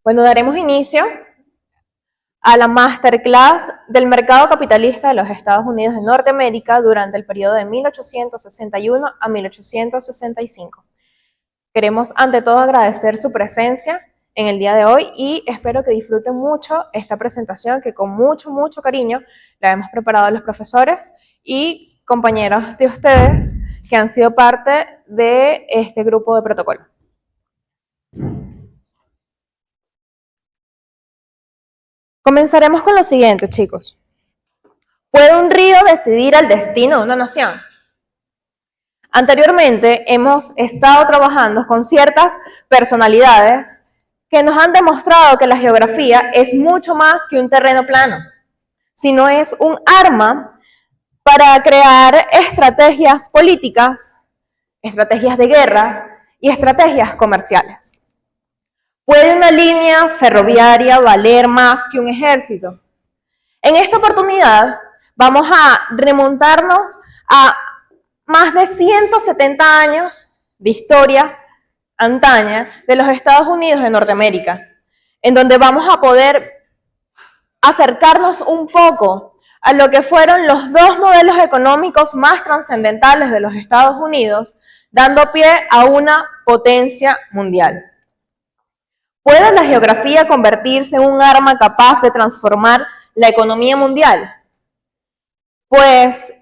Bueno, daremos inicio a la masterclass del mercado capitalista de los Estados Unidos de Norteamérica durante el periodo de 1861 a 1865. Queremos ante todo agradecer su presencia en el día de hoy y espero que disfruten mucho esta presentación que con mucho cariño la hemos preparado a los profesores y compañeros de ustedes que han sido parte de este grupo de protocolo. Comenzaremos con lo siguiente, chicos. ¿Puede un río decidir el destino de una nación? Anteriormente hemos estado trabajando con ciertas personalidades que nos han demostrado que la geografía es mucho más que un terreno plano, sino es un arma para crear estrategias políticas, estrategias de guerra y estrategias comerciales. ¿Puede una línea ferroviaria valer más que un ejército? En esta oportunidad vamos a remontarnos a más de 170 años de historia antaña de los Estados Unidos de Norteamérica, en donde vamos a poder acercarnos un poco a lo que fueron los dos modelos económicos más trascendentales de los Estados Unidos, dando pie a una potencia mundial. ¿Puede la geografía convertirse en un arma capaz de transformar la economía mundial? Pues,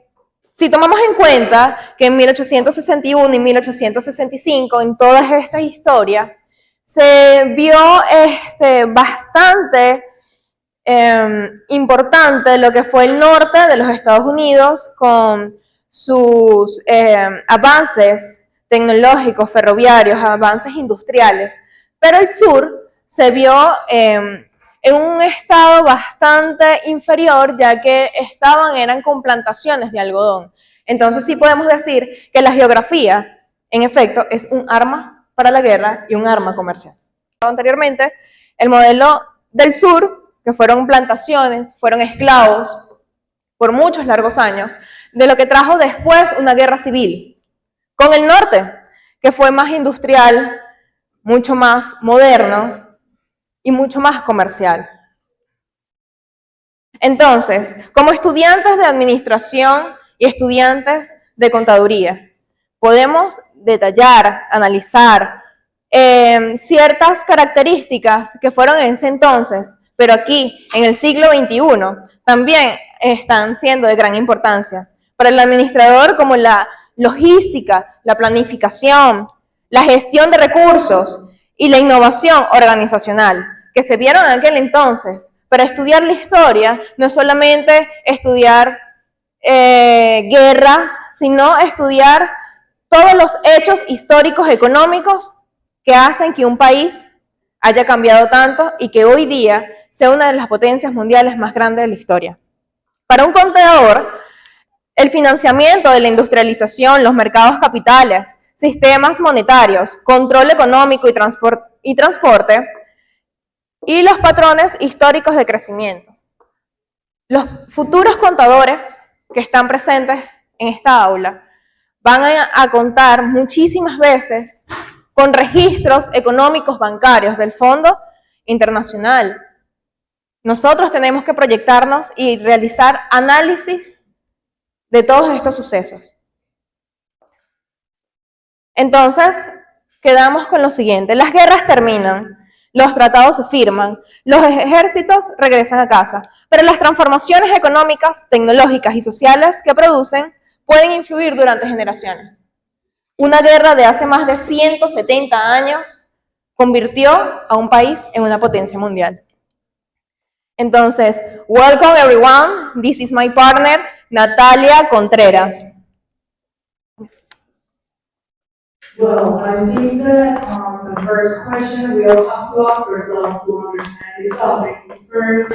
si tomamos en cuenta que en 1861 y 1865, en toda esta historia, se vio bastante importante lo que fue el norte de los Estados Unidos con sus avances tecnológicos, ferroviarios, avances industriales. Pero el sur se vio en un estado bastante inferior, ya que eran con plantaciones de algodón. Entonces sí podemos decir que la geografía, en efecto, es un arma para la guerra y un arma comercial. Anteriormente, el modelo del sur, que fueron plantaciones, fueron esclavos por muchos largos años, de lo que trajo después una guerra civil. Con el norte, que fue más industrial, mucho más moderno y mucho más comercial. Entonces, como estudiantes de administración y estudiantes de contaduría, podemos detallar, analizar ciertas características que fueron en ese entonces, pero aquí, en el siglo XXI, también están siendo de gran importancia. Para el administrador, como la logística, la planificación, la gestión de recursos y la innovación organizacional, que se vieron en aquel entonces. Para estudiar la historia, no es solamente estudiar guerras, sino estudiar todos los hechos históricos económicos que hacen que un país haya cambiado tanto y que hoy día sea una de las potencias mundiales más grandes de la historia. Para un contador, el financiamiento de la industrialización, los mercados capitales, sistemas monetarios, control económico y transporte, y los patrones históricos de crecimiento. Los futuros contadores que están presentes en esta aula van a contar muchísimas veces con registros económicos bancarios del Fondo Internacional. Nosotros tenemos que proyectarnos y realizar análisis de todos estos sucesos. Entonces, quedamos con lo siguiente. Las guerras terminan, los tratados se firman, los ejércitos regresan a casa, pero las transformaciones económicas, tecnológicas y sociales que producen pueden influir durante generaciones. Una guerra de hace más de 170 años convirtió a un país en una potencia mundial. Entonces, welcome everyone, this is my partner, Natalia Contreras. Well, I think that the first question we all have to ask ourselves to understand this topic is first,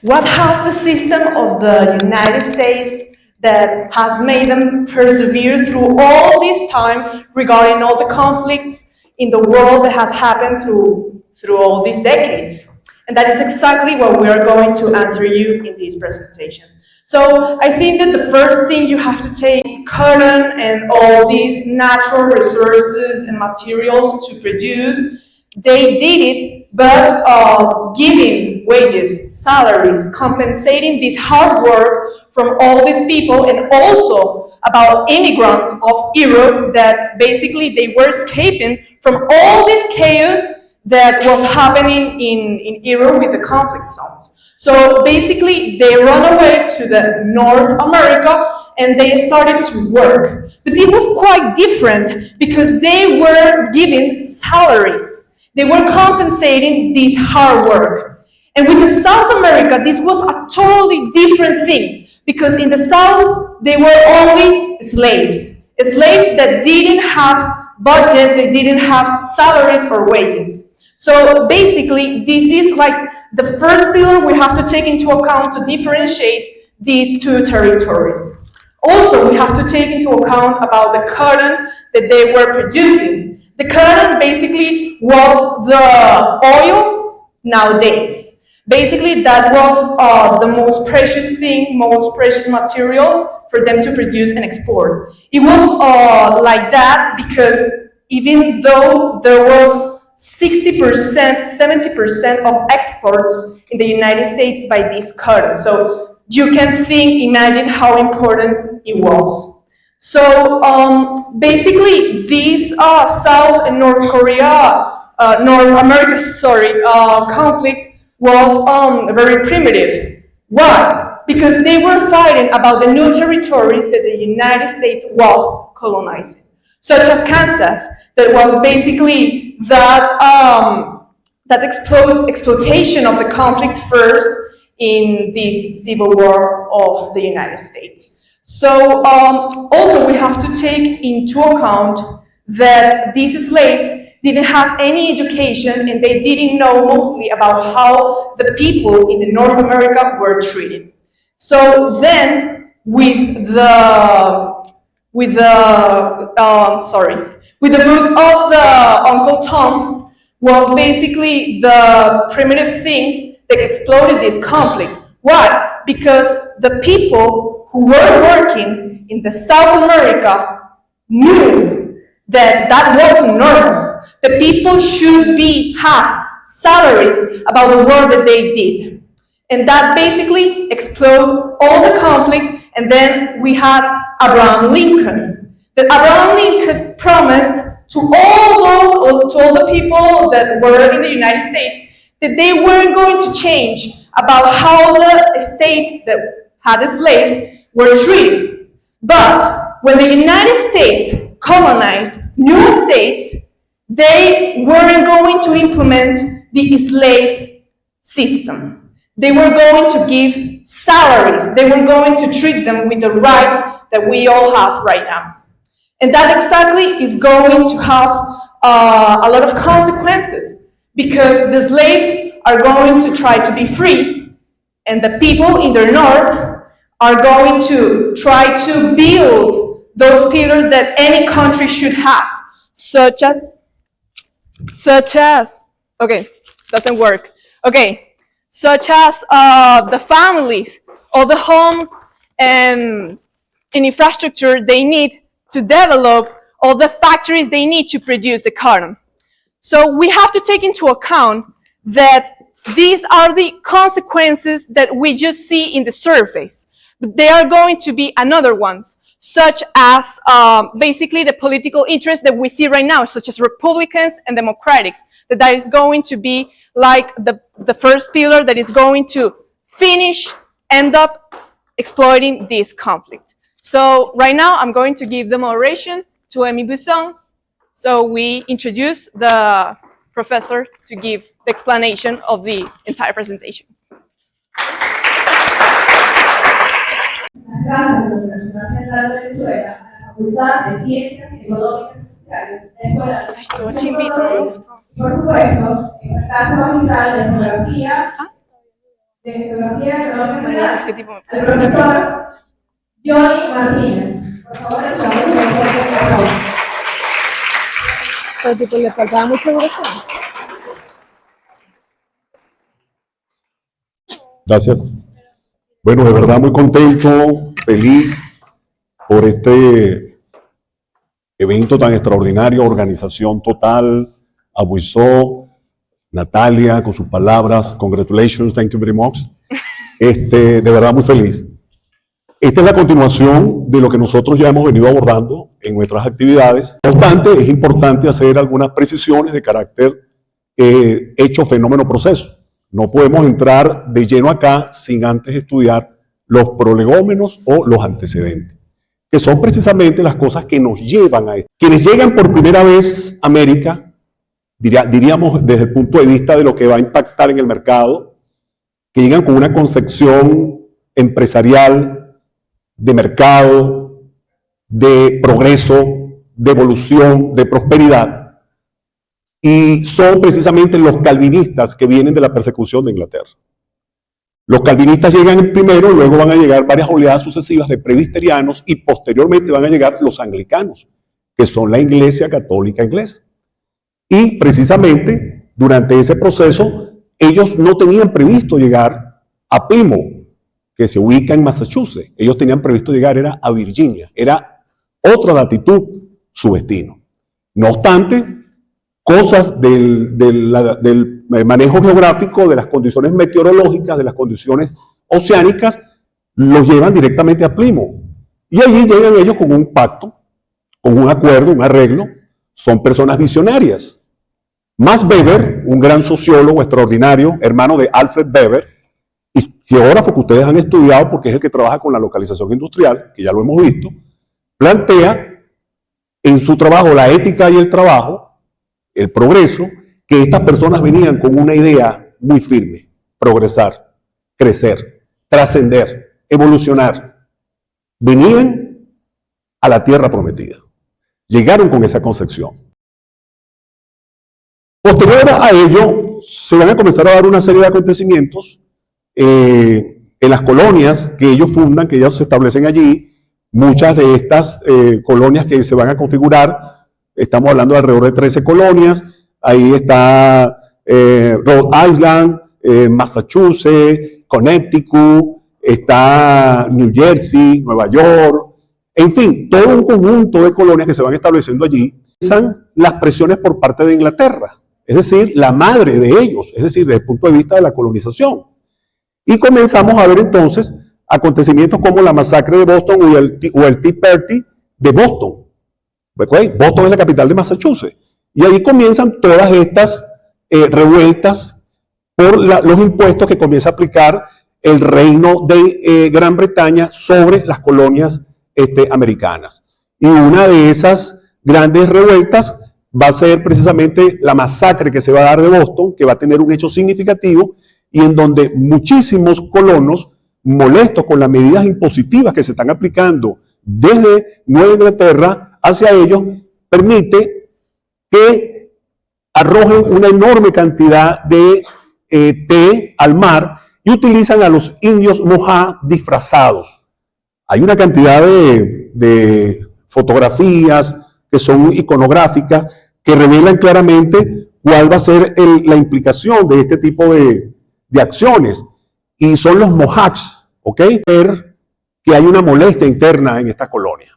what has the system of the United States that has made them persevere through all this time regarding all the conflicts in the world that has happened through all these decades? And that is exactly what we are going to answer you in this presentation. So I think that the first thing you have to take is cotton and all these natural resources and materials to produce they did it, but giving wages, salaries, compensating this hard work from all these people, and also about immigrants of Europe that basically they were escaping from all this chaos that was happening in Europe with the conflict zones. So basically, they run away to the North America and they started to work. But it was quite different because they were given salaries. They were compensating this hard work. And with the South America, this was a totally different thing because in the South, they were only slaves. Slaves that didn't have budgets, they didn't have salaries or wages. So basically, this is like the first pillar we have to take into account to differentiate these two territories. Also, we have to take into account about the cotton that they were producing. The cotton basically was the oil nowadays. Basically, that was the most precious thing, most precious material for them to produce and export. It was like that because even though there was 60%, 70% of exports in the United States by this cotton. So you can imagine how important it was. So basically, this South and North America, conflict was very primitive. Why? Because they were fighting about the new territories that the United States was colonizing, such as Kansas, that was basically that exploitation of the conflict first in this civil war of the United States. So also we have to take into account that these slaves didn't have any education and they didn't know mostly about how the people in the North America were treated. So then with the book of the Uncle Tom was basically the primitive thing that exploded this conflict. Why? Because the people who were working in the South America knew that that wasn't normal. The people should have salaries about the work that they did. And that basically exploded all the conflict, and then we had Abraham Lincoln. That Abraham Lincoln promised to all the people that were in the United States that they weren't going to change about how the states that had the slaves were treated. But when the United States colonized new states, they weren't going to implement the slaves system. They were going to give salaries. They were going to treat them with the rights that we all have right now. And that exactly is going to have a lot of consequences because the slaves are going to try to be free and the people in the north are going to try to build those pillars that any country should have, such as, okay, doesn't work. Okay, such as the families, all the homes and infrastructure they need to develop, all the factories they need to produce the cotton. So we have to take into account that these are the consequences that we just see in the surface. But there are going to be another ones, such as basically the political interest that we see right now, such as Republicans and Democrats, that is going to be like the first pillar that is going to end up exploiting this conflict. So right now I'm going to give the moderation to Amy Busson. So we introduce the professor to give the explanation of the entire presentation. Gracias, de la Universidad Central de Venezuela, a la Facultad de Ciencias Económicas y Sociales, la Escuela de Educación Económica, y por supuesto, en la clase magistral de Geografía Económica, el profesor Johnny Martínez. Por favor, escuchamos por favor. Pero tipo, le faltaba mucha duración. Gracias. Bueno, de verdad muy contento, feliz por este evento tan extraordinario, organización total, Abuizó, Natalia, con sus palabras, congratulations, thank you very much. De verdad muy feliz. Esta es la continuación de lo que nosotros ya hemos venido abordando en nuestras actividades. No obstante, es importante hacer algunas precisiones de carácter hecho, fenómeno, proceso. No podemos entrar de lleno acá sin antes estudiar los prolegómenos o los antecedentes, que son precisamente las cosas que nos llevan a esto. Quienes llegan por primera vez a América, diríamos desde el punto de vista de lo que va a impactar en el mercado, que llegan con una concepción empresarial, de mercado, de progreso, de evolución, de prosperidad, y son precisamente los calvinistas que vienen de la persecución de Inglaterra. Los calvinistas llegan primero, luego van a llegar varias oleadas sucesivas de presbiterianos y posteriormente van a llegar los anglicanos, que son la Iglesia Católica Inglesa. Y precisamente durante ese proceso ellos no tenían previsto llegar a Plymouth, que se ubica en Massachusetts. Ellos tenían previsto llegar era a Virginia, era otra latitud su destino. No obstante, cosas del manejo geográfico, de las condiciones meteorológicas, de las condiciones oceánicas, los llevan directamente a Plymouth. Y allí llegan ellos con un pacto, con un acuerdo, un arreglo. Son personas visionarias. Max Weber, un gran sociólogo extraordinario, hermano de Alfred Weber, y geógrafo que ustedes han estudiado porque es el que trabaja con la localización industrial, que ya lo hemos visto, plantea en su trabajo La ética y el trabajo, el progreso, que estas personas venían con una idea muy firme: progresar, crecer, trascender, evolucionar. Venían a la tierra prometida. Llegaron con esa concepción. Posterior a ello, se van a comenzar a dar una serie de acontecimientos en las colonias que ellos fundan, que ellos se establecen allí. Muchas de estas colonias que se van a configurar, estamos hablando de alrededor de 13 colonias. Ahí está Rhode Island, Massachusetts, Connecticut, está New Jersey, Nueva York, en fin, todo un conjunto de colonias que se van estableciendo allí. Son las presiones por parte de Inglaterra, es decir, la madre de ellos, es decir, desde el punto de vista de la colonización. Y comenzamos a ver entonces acontecimientos como la masacre de Boston o el Tea Party de Boston. Boston es la capital de Massachusetts. Y ahí comienzan todas estas revueltas por los impuestos que comienza a aplicar el reino de Gran Bretaña sobre las colonias americanas. Y una de esas grandes revueltas va a ser precisamente la masacre que se va a dar de Boston, que va a tener un hecho significativo y en donde muchísimos colonos, molestos con las medidas impositivas que se están aplicando desde Nueva Inglaterra hacia ellos, permite que arrojen una enorme cantidad de té al mar y utilizan a los indios Mojave disfrazados. Hay una cantidad de fotografías que son iconográficas que revelan claramente cuál va a ser la implicación de este tipo de acciones. Y son los Mojaves, ¿ok? Ver que hay una molestia interna en esta colonia.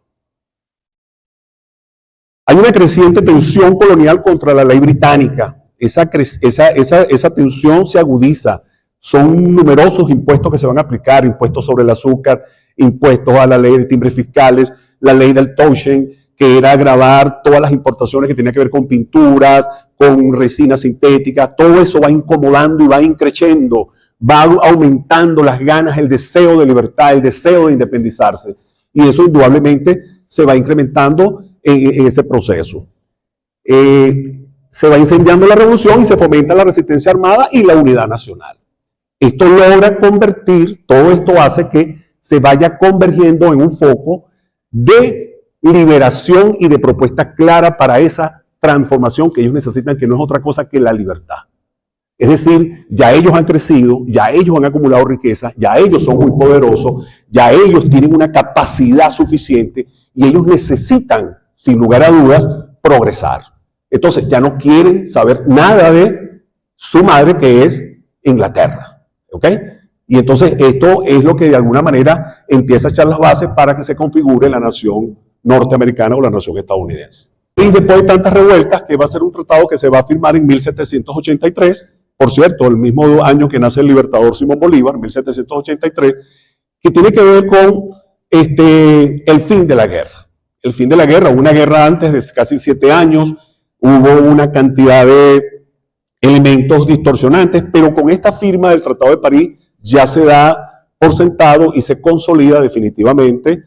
Hay una creciente tensión colonial contra la ley británica. Esa tensión se agudiza. Son numerosos impuestos que se van a aplicar: impuestos sobre el azúcar, impuestos a la ley de timbres fiscales, la ley del Tochen, que era gravar todas las importaciones que tenían que ver con pinturas, con resinas sintéticas. Todo eso va incomodando y va increciendo, va aumentando las ganas, el deseo de libertad, el deseo de independizarse. Y eso indudablemente se va incrementando en ese proceso. Se va incendiando la revolución y se fomenta la resistencia armada y la unidad nacional. Esto logra convertir, todo esto hace que se vaya convergiendo en un foco de liberación y de propuesta clara para esa transformación que ellos necesitan, que no es otra cosa que la libertad. Es decir, ya ellos han crecido, ya ellos han acumulado riqueza, ya ellos son muy poderosos, ya ellos tienen una capacidad suficiente y ellos necesitan, sin lugar a dudas, progresar. Entonces ya no quieren saber nada de su madre, que es Inglaterra. ¿Ok? Y entonces esto es lo que de alguna manera empieza a echar las bases para que se configure la nación norteamericana o la nación estadounidense. Y después de tantas revueltas, que va a ser un tratado que se va a firmar en 1783, por cierto, el mismo año que nace el libertador Simón Bolívar, 1783, que tiene que ver con el fin de la guerra. El fin de la guerra, una guerra antes de casi 7 años, hubo una cantidad de elementos distorsionantes, pero con esta firma del Tratado de París ya se da por sentado y se consolida definitivamente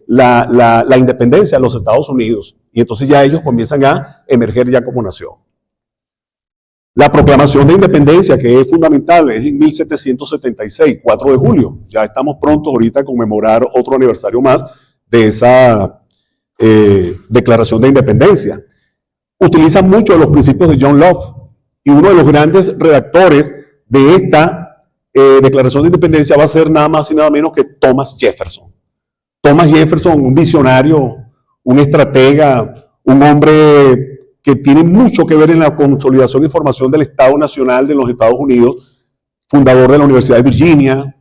la independencia de los Estados Unidos. Y entonces ya ellos comienzan a emerger ya como nación. La proclamación de independencia, que es fundamental, es en 1776, 4 de julio. Ya estamos prontos ahorita a conmemorar otro aniversario más de esa declaración de independencia. Utilizan mucho los principios de John Locke, y uno de los grandes redactores de esta declaración de independencia va a ser nada más y nada menos que Thomas Jefferson. Thomas Jefferson, un visionario, un estratega, un hombre que tiene mucho que ver en la consolidación y formación del Estado Nacional de los Estados Unidos, fundador de la Universidad de Virginia,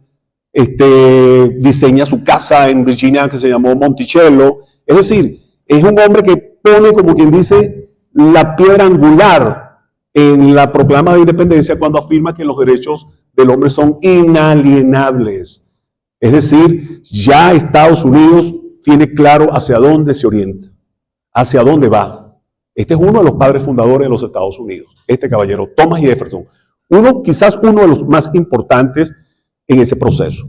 diseña su casa en Virginia que se llamó Monticello. Es decir, es un hombre que pone, como quien dice, la piedra angular en la proclama de independencia cuando afirma que los derechos del hombre son inalienables. Es decir, ya Estados Unidos tiene claro hacia dónde se orienta, hacia dónde va. Este es uno de los padres fundadores de los Estados Unidos, este caballero, Thomas Jefferson. Quizás uno de los más importantes en ese proceso.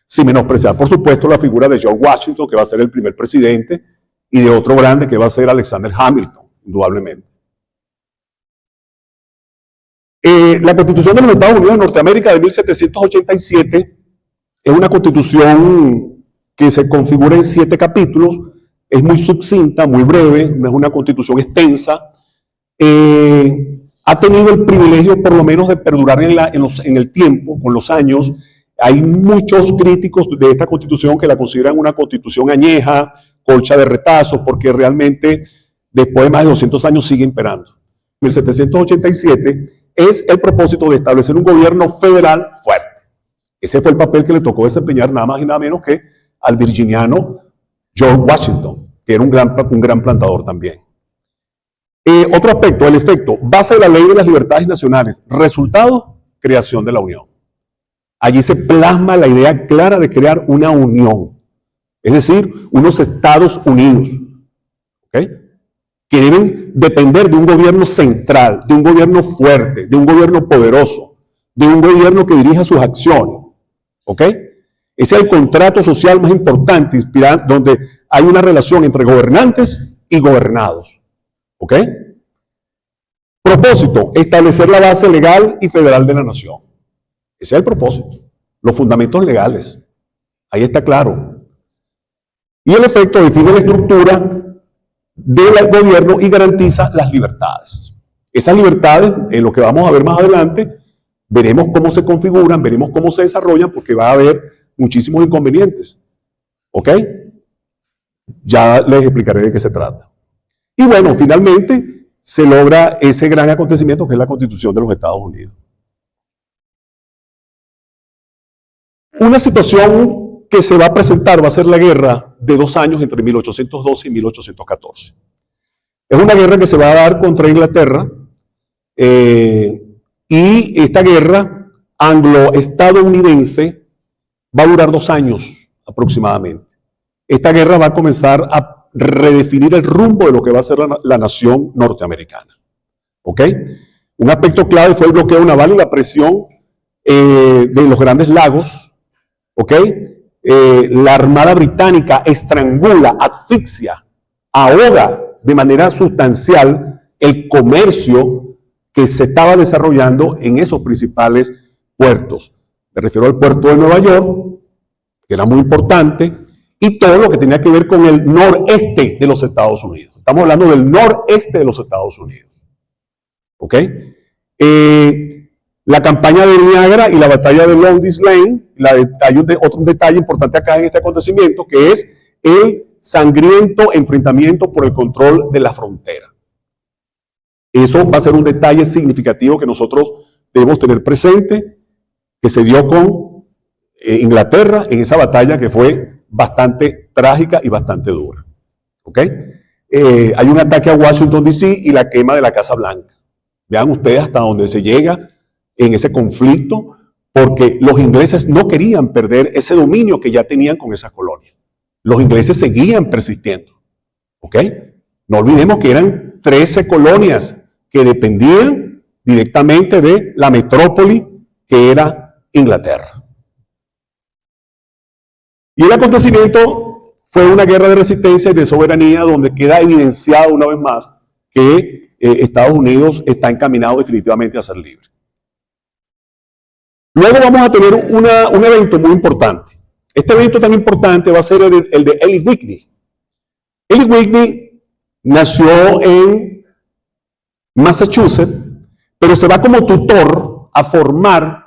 Sin menospreciar, por supuesto, la figura de George Washington, que va a ser el primer presidente, y de otro grande que va a ser Alexander Hamilton, indudablemente. La Constitución de los Estados Unidos de Norteamérica de 1787 es una constitución que se configura en 7 capítulos, es muy sucinta, muy breve, no es una constitución extensa, ha tenido el privilegio por lo menos de perdurar en el tiempo, con los años. Hay muchos críticos de esta constitución que la consideran una constitución añeja, colcha de retazos, porque realmente después de más de 200 años sigue imperando. 1787 es el propósito de establecer un gobierno federal fuerte. Ese fue el papel que le tocó desempeñar nada más y nada menos que al virginiano George Washington, que era un gran plantador también. Otro aspecto, el efecto, base de la ley de las libertades nacionales, resultado, creación de la unión. Allí se plasma la idea clara de crear una unión, es decir, unos Estados Unidos, ¿okay?, que deben depender de un gobierno central, de un gobierno fuerte, de un gobierno poderoso, de un gobierno que dirija sus acciones. ¿Ok? Ese es el contrato social más importante, donde hay una relación entre gobernantes y gobernados. ¿Ok? Propósito, establecer la base legal y federal de la nación. Ese es el propósito. Los fundamentos legales. Ahí está claro. Y el efecto define la estructura del gobierno y garantiza las libertades. Esas libertades, en lo que vamos a ver más adelante, veremos cómo se configuran, veremos cómo se desarrollan, porque va a haber muchísimos inconvenientes. ¿Ok? Ya les explicaré de qué se trata. Y bueno, finalmente se logra ese gran acontecimiento que es la Constitución de los Estados Unidos. Una situación que se va a presentar va a ser la guerra de 2 años entre 1812 y 1814. Es una guerra que se va a dar contra Inglaterra, y esta guerra anglo-estadounidense va a durar 2 años aproximadamente. Esta guerra va a comenzar a redefinir el rumbo de lo que va a ser la nación norteamericana. ¿Ok? Un aspecto clave fue el bloqueo naval y la presión de los Grandes Lagos. ¿Ok? La Armada Británica estrangula, asfixia, ahoga de manera sustancial el comercio que se estaba desarrollando en esos principales puertos. Me refiero al puerto de Nueva York, que era muy importante, y todo lo que tenía que ver con el noreste de los Estados Unidos. Estamos hablando del noreste de los Estados Unidos. ¿Ok? La campaña de Niágara y la batalla de Long's Lane, hay otro detalle importante acá en este acontecimiento, que es el sangriento enfrentamiento por el control de la frontera. Eso va a ser un detalle significativo que nosotros debemos tener presente, que se dio con Inglaterra en esa batalla que fue bastante trágica y bastante dura. ¿Ok? hay un ataque a Washington, D.C. y la quema de la Casa Blanca. Vean ustedes hasta dónde se llega en ese conflicto, porque los ingleses no querían perder ese dominio que ya tenían con esas colonias. Los ingleses seguían persistiendo. ¿Ok? No olvidemos que eran 13 colonias que dependían directamente de la metrópoli que era Inglaterra. Y el acontecimiento fue una guerra de resistencia y de soberanía donde queda evidenciado una vez más que Estados Unidos está encaminado definitivamente a ser libre. Luego vamos a tener un evento muy importante. Este evento tan importante va a ser el de Eli Whitney. Eli Whitney nació en Massachusetts, pero se va como tutor a formar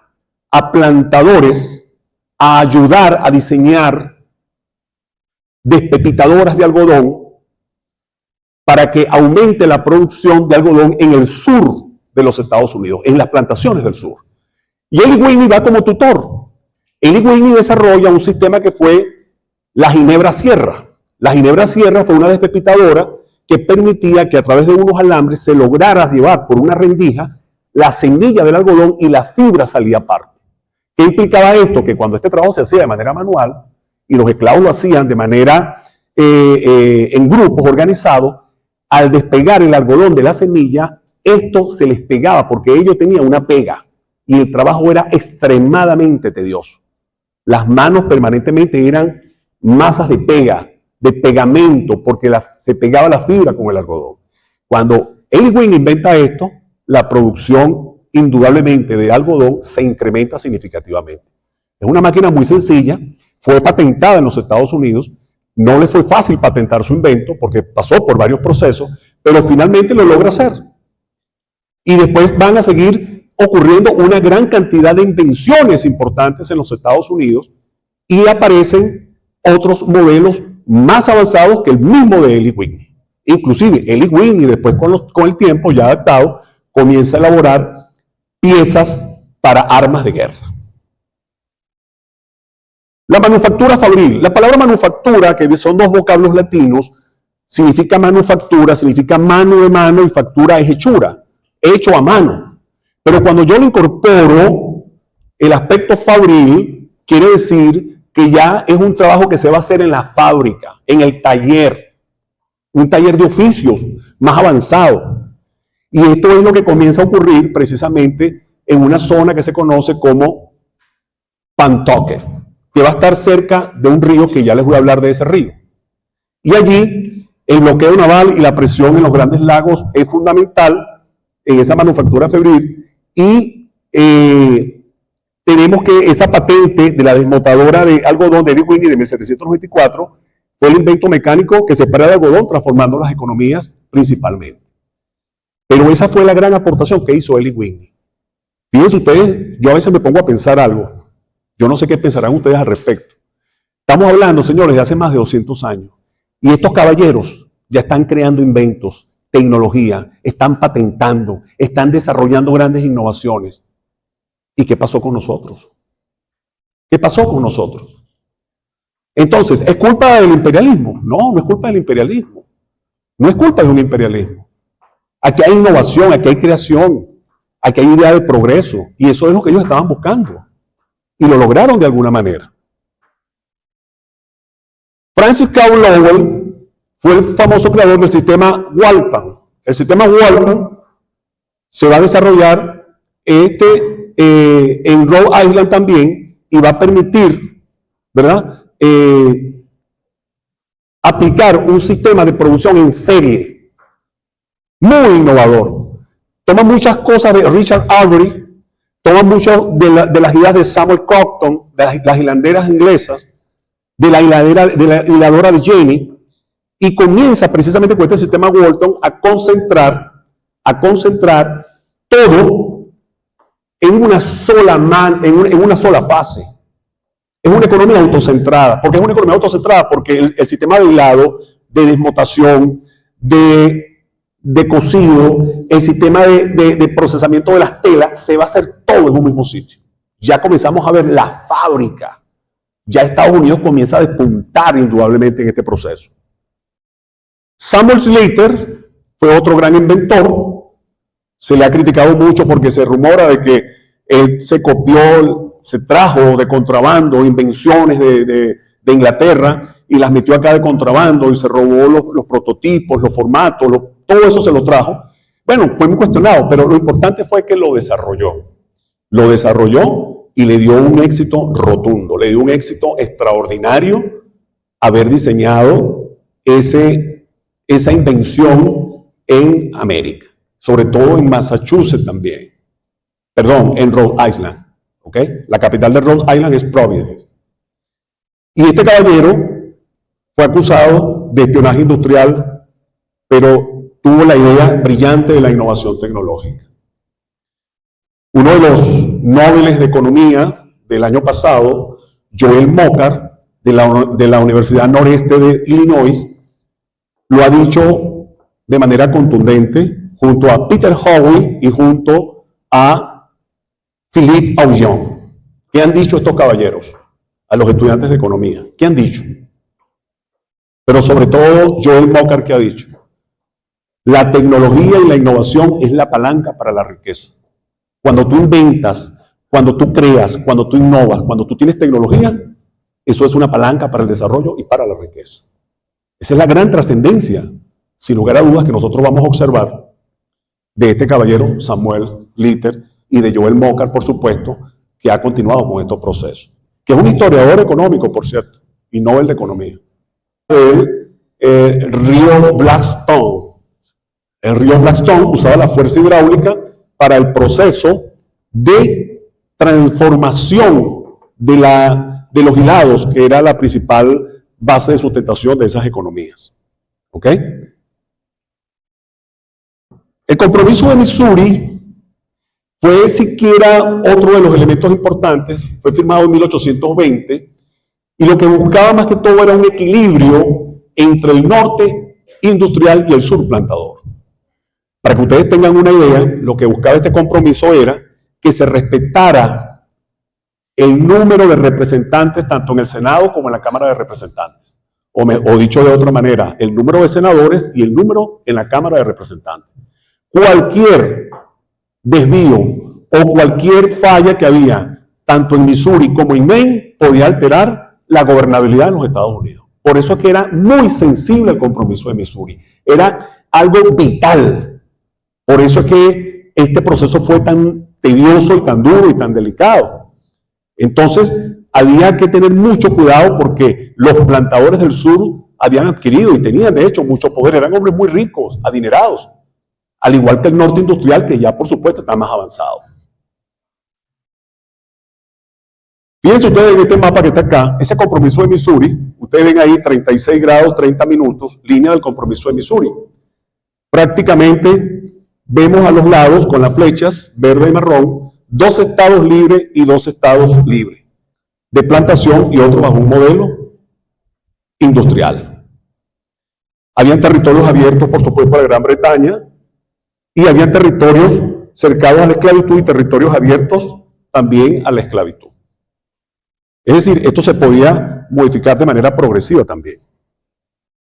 a plantadores, a ayudar a diseñar despepitadoras de algodón para que aumente la producción de algodón en el sur de los Estados Unidos, en las plantaciones del sur. Y Eli Whitney va como tutor. Eli Whitney desarrolla un sistema que fue la Ginebra Sierra. La Ginebra Sierra fue una despepitadora que permitía que a través de unos alambres se lograra llevar por una rendija la semilla del algodón y la fibra salía aparte. ¿Qué implicaba esto? Que cuando este trabajo se hacía de manera manual y los esclavos lo hacían de manera en grupos organizados, al despegar el algodón de la semilla, esto se les pegaba porque ellos tenían una pega y el trabajo era extremadamente tedioso. Las manos permanentemente eran masas de pega, de pegamento, porque se pegaba la fibra con el algodón. Cuando Eli Whitney inventa esto, la producción indudablemente de algodón se incrementa significativamente. Es una máquina muy sencilla, fue patentada en los Estados Unidos, no le fue fácil patentar su invento porque pasó por varios procesos, pero finalmente lo logra hacer. Y después van a seguir ocurriendo una gran cantidad de invenciones importantes en los Estados Unidos y aparecen otros modelos más avanzados que el mismo de Eli Whitney. Inclusive Eli Whitney después con el tiempo ya adaptado comienza a elaborar piezas para armas de guerra. La manufactura fabril. La palabra manufactura, que son dos vocablos latinos, significa manufactura, significa mano de mano y factura es hechura, hecho a mano. Pero cuando yo le incorporo el aspecto fabril, quiere decir que ya es un trabajo que se va a hacer en la fábrica, en el taller, un taller de oficios más avanzado. Y esto es lo que comienza a ocurrir precisamente en una zona que se conoce como Pawtucket, que va a estar cerca de un río que ya les voy a hablar de ese río. Y allí el bloqueo naval y la presión en los grandes lagos es fundamental en esa manufactura febril y tenemos que esa patente de la desmotadora de algodón de Eli Whitney de 1794 fue el invento mecánico que separa el algodón transformando las economías principalmente. Pero esa fue la gran aportación que hizo Eli Whitney. Fíjense ustedes, yo a veces me pongo a pensar algo. Yo no sé qué pensarán ustedes al respecto. Estamos hablando, señores, de hace más de 200 años. Y estos caballeros ya están creando inventos, tecnología, están patentando, están desarrollando grandes innovaciones. ¿Y qué pasó con nosotros? ¿Qué pasó con nosotros? Entonces, ¿es culpa del imperialismo? No, no es culpa del imperialismo. No es culpa de un imperialismo. Aquí hay innovación, aquí hay creación, aquí hay idea de progreso. Y eso es lo que ellos estaban buscando. Y lo lograron de alguna manera. Francis Cowell Lowell fue el famoso creador del sistema Waltham. El sistema Waltham se va a desarrollar en Rhode Island también y va a permitir, ¿verdad?, aplicar un sistema de producción en serie muy innovador. Toma muchas cosas de Richard Arbery, toma mucho de las ideas de Samuel Crompton, de las hilanderas inglesas, de la hiladora de Jenny, y comienza precisamente con este sistema Waltham a concentrar todo en una sola fase. Es una economía autocentrada. ¿Por qué es una economía autocentrada? Porque el sistema de hilado, de desmotación, de cocido, el sistema de procesamiento de las telas, se va a hacer todo en un mismo sitio. Ya comenzamos a ver la fábrica. Ya Estados Unidos comienza a despuntar indudablemente en este proceso. Samuel Slater fue otro gran inventor. Se le ha criticado mucho porque se rumora de que él se copió, se trajo de contrabando invenciones de Inglaterra y las metió acá de contrabando y se robó los prototipos, los formatos, todo eso se lo trajo. Bueno, fue muy cuestionado, pero lo importante fue que lo desarrolló. Lo desarrolló y le dio un éxito rotundo, le dio un éxito extraordinario haber diseñado esa invención en América, sobre todo en Massachusetts también. Perdón, en Rhode Island, ¿ok? La capital de Rhode Island es Providence. Y este caballero fue acusado de espionaje industrial, pero tuvo la idea brillante de la innovación tecnológica. Uno de los Nobeles de Economía del año pasado, Joel Mockar, de la Universidad Noreste de Illinois, lo ha dicho de manera contundente, junto a Peter Howey y junto a Philippe Augion. ¿Qué han dicho estos caballeros a los estudiantes de economía? ¿Qué han dicho? Pero sobre todo Joel Mockar, ¿qué ha dicho? La tecnología y la innovación es la palanca para la riqueza. Cuando tú inventas, cuando tú creas, cuando tú innovas, cuando tú tienes tecnología, eso es una palanca para el desarrollo y para la riqueza. Esa es la gran trascendencia, sin lugar a dudas, que nosotros vamos a observar de este caballero Samuel Slater y de Joel Mockar, por supuesto, que ha continuado con estos procesos. Que es un historiador económico, por cierto, y Nobel de Economía. El río Blackstone. El río Blackstone usaba la fuerza hidráulica para el proceso de transformación de los hilados, que era la principal base de sustentación de esas economías. ¿Ok? El compromiso de Missouri fue siquiera otro de los elementos importantes, fue firmado en 1820, y lo que buscaba más que todo era un equilibrio entre el norte industrial y el sur plantador. Para que ustedes tengan una idea, lo que buscaba este compromiso era que se respetara el número de representantes tanto en el Senado como en la Cámara de Representantes. O dicho de otra manera, el número de senadores y el número en la Cámara de Representantes. Cualquier desvío o cualquier falla que había, tanto en Missouri como en Maine, podía alterar la gobernabilidad de los Estados Unidos. Por eso es que era muy sensible el compromiso de Missouri. Era algo vital. Por eso es que este proceso fue tan tedioso y tan duro y tan delicado. Entonces, había que tener mucho cuidado porque los plantadores del sur habían adquirido y tenían, de hecho, mucho poder. Eran hombres muy ricos, adinerados. Al igual que el norte industrial, que ya, por supuesto, está más avanzado. Fíjense ustedes en este mapa que está acá, ese compromiso de Missouri, ustedes ven ahí 36 grados, 30 minutos, línea del compromiso de Missouri. Prácticamente vemos a los lados, con las flechas, verde y marrón, 2 estados libres y 2 estados libres de plantación y otro bajo un modelo industrial. Habían territorios abiertos, por supuesto, a la Gran Bretaña, y habían territorios cercanos a la esclavitud y territorios abiertos también a la esclavitud. Es decir, esto se podía modificar de manera progresiva también.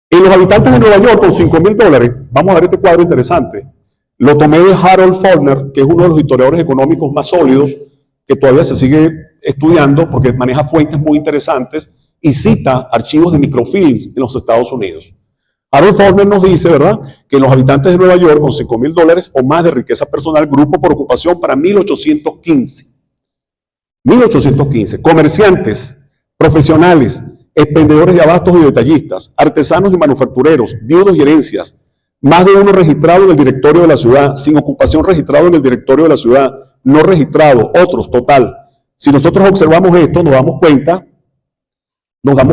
En los habitantes de Nueva York, con $5,000, vamos a ver este cuadro interesante. Lo tomé de Harold Faulkner, que es uno de los historiadores económicos más sólidos, que todavía se sigue estudiando porque maneja fuentes muy interesantes y cita archivos de microfilm en los Estados Unidos. Harold Faulkner nos dice, ¿verdad?, que los habitantes de Nueva York con $5,000 o más de riqueza personal, grupo por ocupación para 1815. 1815. Comerciantes, profesionales, expendedores de abastos y detallistas, artesanos y manufactureros, viudos y herencias, más de uno registrado en el directorio de la ciudad, sin ocupación registrado en el directorio de la ciudad, no registrado, otros, total. Si nosotros observamos esto, nos damos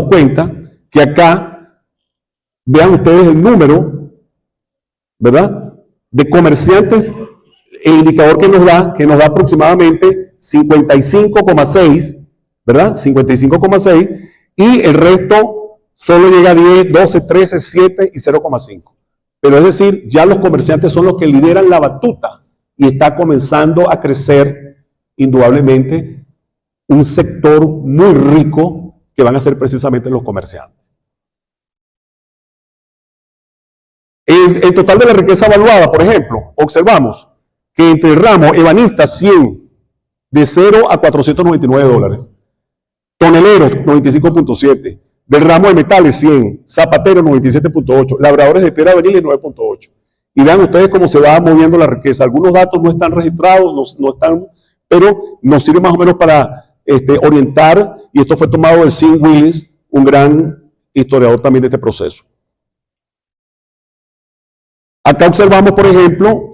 cuenta que acá, vean ustedes el número, ¿verdad?, de comerciantes, el indicador que nos da aproximadamente 55,6, ¿verdad? 55,6, y el resto solo llega a 10, 12, 13, 7 y 0,5. Pero es decir, ya los comerciantes son los que lideran la batuta y está comenzando a crecer indudablemente un sector muy rico que van a ser precisamente los comerciantes. El total de la riqueza evaluada, por ejemplo, observamos que entre el ramo ebanista 100, de 0 a 499 dólares. Toneleros 95.7. Del ramo de metales 100. Zapateros 97.8. Labradores de piedra avenil 9.8. Y vean ustedes cómo se va moviendo la riqueza. Algunos datos no están registrados, no están, pero nos sirve más o menos para orientar. Y esto fue tomado de Sim Willis, un gran historiador también de este proceso. Acá observamos, por ejemplo,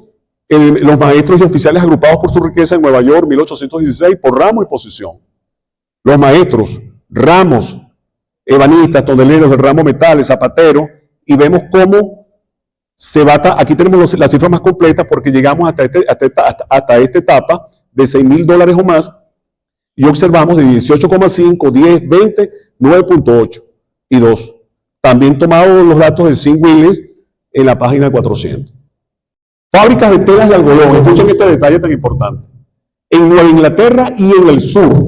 los maestros y oficiales agrupados por su riqueza en Nueva York, 1816, por ramo y posición. Los maestros, ramos, ebanistas, toneleros del ramo metales, zapateros, y vemos cómo se va, aquí tenemos las cifras más completas porque llegamos hasta esta etapa de $6,000 o más, y observamos de 18,5, 10, 20, 9.8 y 2. También tomados los datos de Sim Willis en la página 400. Fábricas de telas de algodón, escuchen este detalle tan importante. En Nueva Inglaterra y en el sur,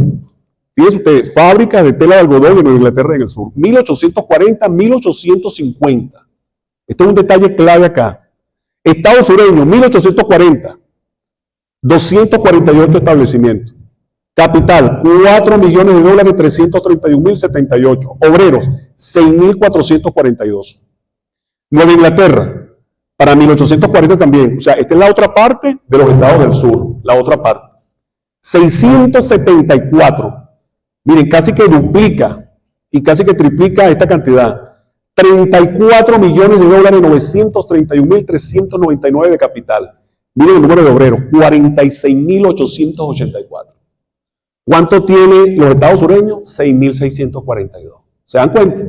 fíjense ustedes, fábricas de tela de algodón en Nueva Inglaterra y en el sur, 1840, 1850. Este es un detalle clave acá. Estado sureño, 1840, 248 establecimientos. Capital, $4,000,000, 331,078. Obreros, 6,442. Nueva Inglaterra, para 1840 también. O sea, esta es la otra parte de los estados del sur, la otra parte. 674. Miren, casi que duplica y casi que triplica esta cantidad. $34,000,000, 931,399 de capital. Miren el número de obreros, 46,884. ¿Cuánto tienen los estados sureños? 6,642. ¿Se dan cuenta?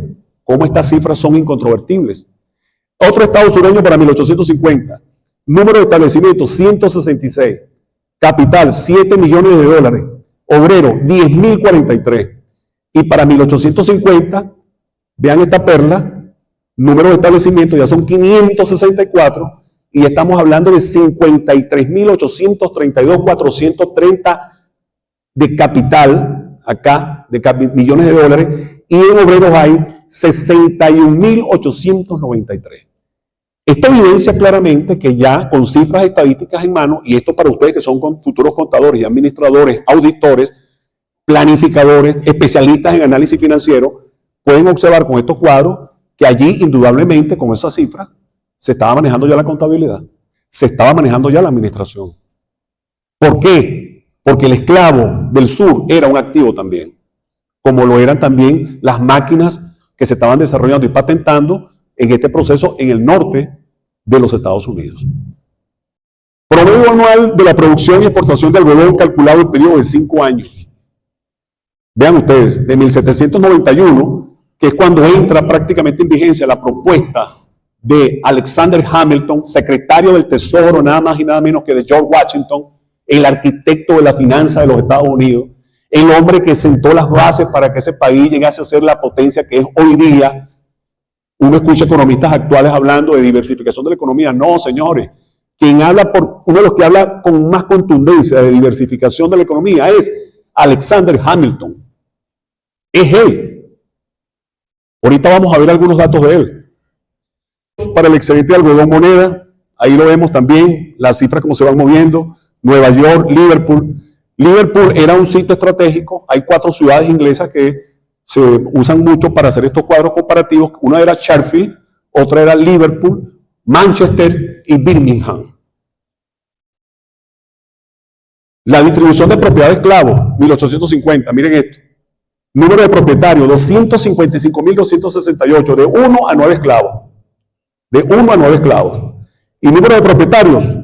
Cómo estas cifras son incontrovertibles. Otro estado sureño para 1850. Número de establecimientos, 166. Capital, $7,000,000. Obrero, 10,043. Y para 1850, vean esta perla, número de establecimientos ya son 564 y estamos hablando de 53,832,430 de capital, acá, de millones de dólares, y en obreros hay 61,893. Esto evidencia claramente que ya con cifras estadísticas en mano, y esto para ustedes que son futuros contadores y administradores, auditores, planificadores, especialistas en análisis financiero, pueden observar con estos cuadros que allí indudablemente con esas cifras se estaba manejando ya la contabilidad, se estaba manejando ya la administración. ¿Por qué? Porque el esclavo del sur era un activo también, como lo eran también las máquinas que se estaban desarrollando y patentando en este proceso en el norte de los Estados Unidos. Promedio anual de la producción y exportación de algodón calculado en periodo de 5 años. Vean ustedes, de 1791, que es cuando entra prácticamente en vigencia la propuesta de Alexander Hamilton, secretario del Tesoro, nada más y nada menos que de George Washington, el arquitecto de la finanza de los Estados Unidos, el hombre que sentó las bases para que ese país llegase a ser la potencia que es hoy día. Uno escucha economistas actuales hablando de diversificación de la economía. No, señores. Uno de los que habla con más contundencia de diversificación de la economía es Alexander Hamilton. Es él. Ahorita vamos a ver algunos datos de él. Para el excedente de algodón moneda, ahí lo vemos también, las cifras como se van moviendo. Nueva York, Liverpool. Liverpool era un sitio estratégico. Hay 4 ciudades inglesas que se usan mucho para hacer estos cuadros comparativos. Una era Sheffield, otra era Liverpool, Manchester y Birmingham. La distribución de propiedad de esclavos, 1850, miren esto. Número de propietarios, 255,268, de 1 a 9 esclavos. De 1 a 9 esclavos. Y número de propietarios,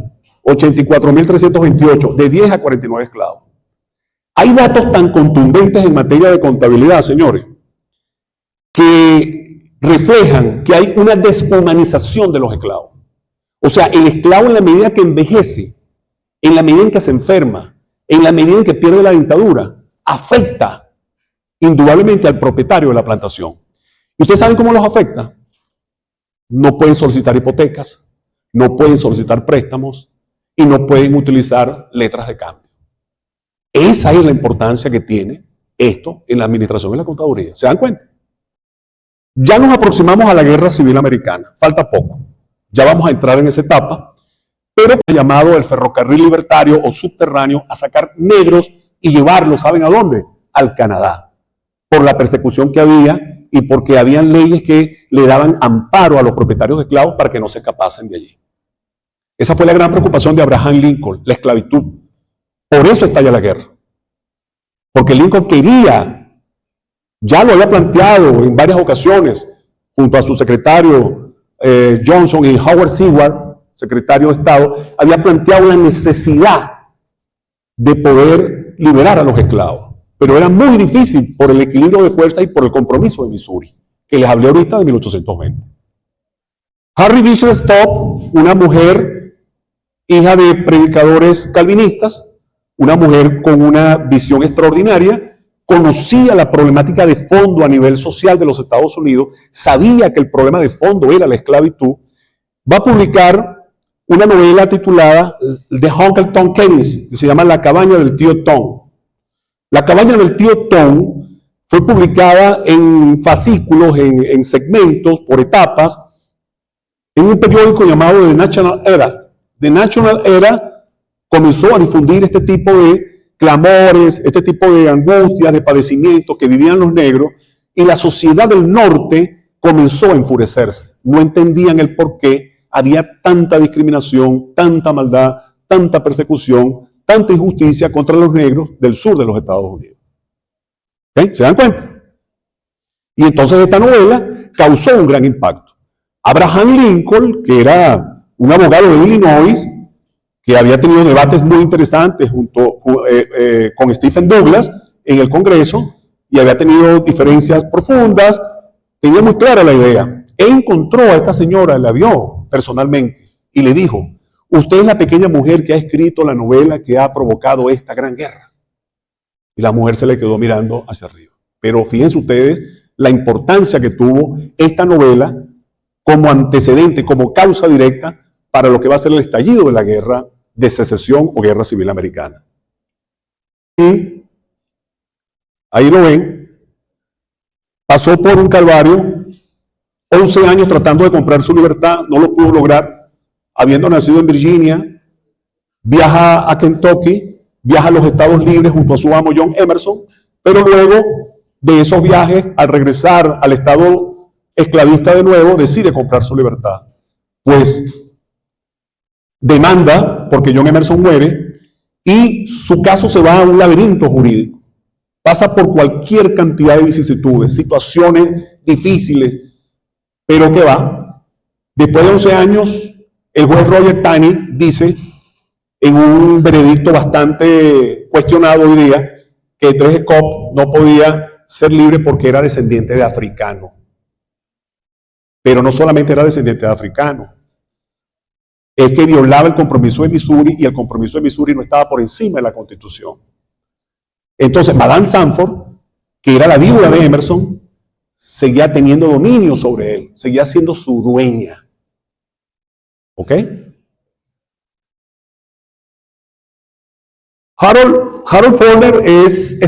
84,328, de 10 a 49 esclavos. Hay datos tan contundentes en materia de contabilidad, señores, que reflejan que hay una deshumanización de los esclavos. O sea, el esclavo en la medida que envejece, en la medida en que se enferma, en la medida en que pierde la dentadura, afecta indudablemente al propietario de la plantación. ¿Y ustedes saben cómo los afecta? No pueden solicitar hipotecas, no pueden solicitar préstamos y no pueden utilizar letras de cambio. Esa es la importancia que tiene esto en la administración y la contaduría. ¿Se dan cuenta? Ya nos aproximamos a la Guerra Civil Americana. Falta poco. Ya vamos a entrar en esa etapa, pero llamado el ferrocarril libertario o subterráneo a sacar negros y llevarlos, ¿saben a dónde? Al Canadá, por la persecución que había y porque habían leyes que le daban amparo a los propietarios de esclavos para que no se escapasen de allí. Esa fue la gran preocupación de Abraham Lincoln, la esclavitud. Por eso estalla la guerra. Porque Lincoln quería, ya lo había planteado en varias ocasiones, junto a su secretario Johnson y Howard Seward, secretario de Estado, había planteado la necesidad de poder liberar a los esclavos. Pero era muy difícil por el equilibrio de fuerzas y por el compromiso de Missouri, que les hablé ahorita de 1820. Harry Beecher Stowe, una mujer, hija de predicadores calvinistas, una mujer con una visión extraordinaria, conocía la problemática de fondo a nivel social de los Estados Unidos, sabía que el problema de fondo era la esclavitud, va a publicar una novela titulada The Uncle Tom Kennis, que se llama La cabaña del tío Tom. La cabaña del tío Tom fue publicada en fascículos, en segmentos, por etapas, en un periódico llamado The National Era. The National Era comenzó a difundir este tipo de clamores, este tipo de angustias, de padecimientos que vivían los negros, y la sociedad del norte comenzó a enfurecerse. No entendían el por qué había tanta discriminación, tanta maldad, tanta persecución, tanta injusticia contra los negros del sur de los Estados Unidos. ¿Okay? ¿Se dan cuenta? Y entonces esta novela causó un gran impacto. Abraham Lincoln, que era un abogado de Illinois, que había tenido debates muy interesantes junto con Stephen Douglas en el Congreso, y había tenido diferencias profundas, tenía muy clara la idea. Él encontró a esta señora, la vio personalmente, y le dijo: usted es la pequeña mujer que ha escrito la novela que ha provocado esta gran guerra. Y la mujer se le quedó mirando hacia arriba. Pero fíjense ustedes la importancia que tuvo esta novela como antecedente, como causa directa para lo que va a ser el estallido de la guerra de secesión o guerra civil americana. Y ahí lo ven, pasó por un calvario, 11 años tratando de comprar su libertad, no lo pudo lograr, habiendo nacido en Virginia, viaja a Kentucky, viaja a los Estados Libres junto a su amo John Emerson, pero luego de esos viajes, al regresar al estado esclavista de nuevo, decide comprar su libertad. Pues demanda, porque John Emerson muere, y su caso se va a un laberinto jurídico. Pasa por cualquier cantidad de vicisitudes, situaciones difíciles, pero ¿qué va? Después de 11 años, el juez Roger Taney dice, en un veredicto bastante cuestionado hoy día, que Dred Scott no podía ser libre porque era descendiente de africano. Pero no solamente era descendiente de africano, es que violaba el compromiso de Missouri, y el compromiso de Missouri no estaba por encima de la Constitución. Entonces, Madame Sanford, que era la viuda de Emerson, seguía teniendo dominio sobre él, seguía siendo su dueña. ¿Ok? Harold Forner es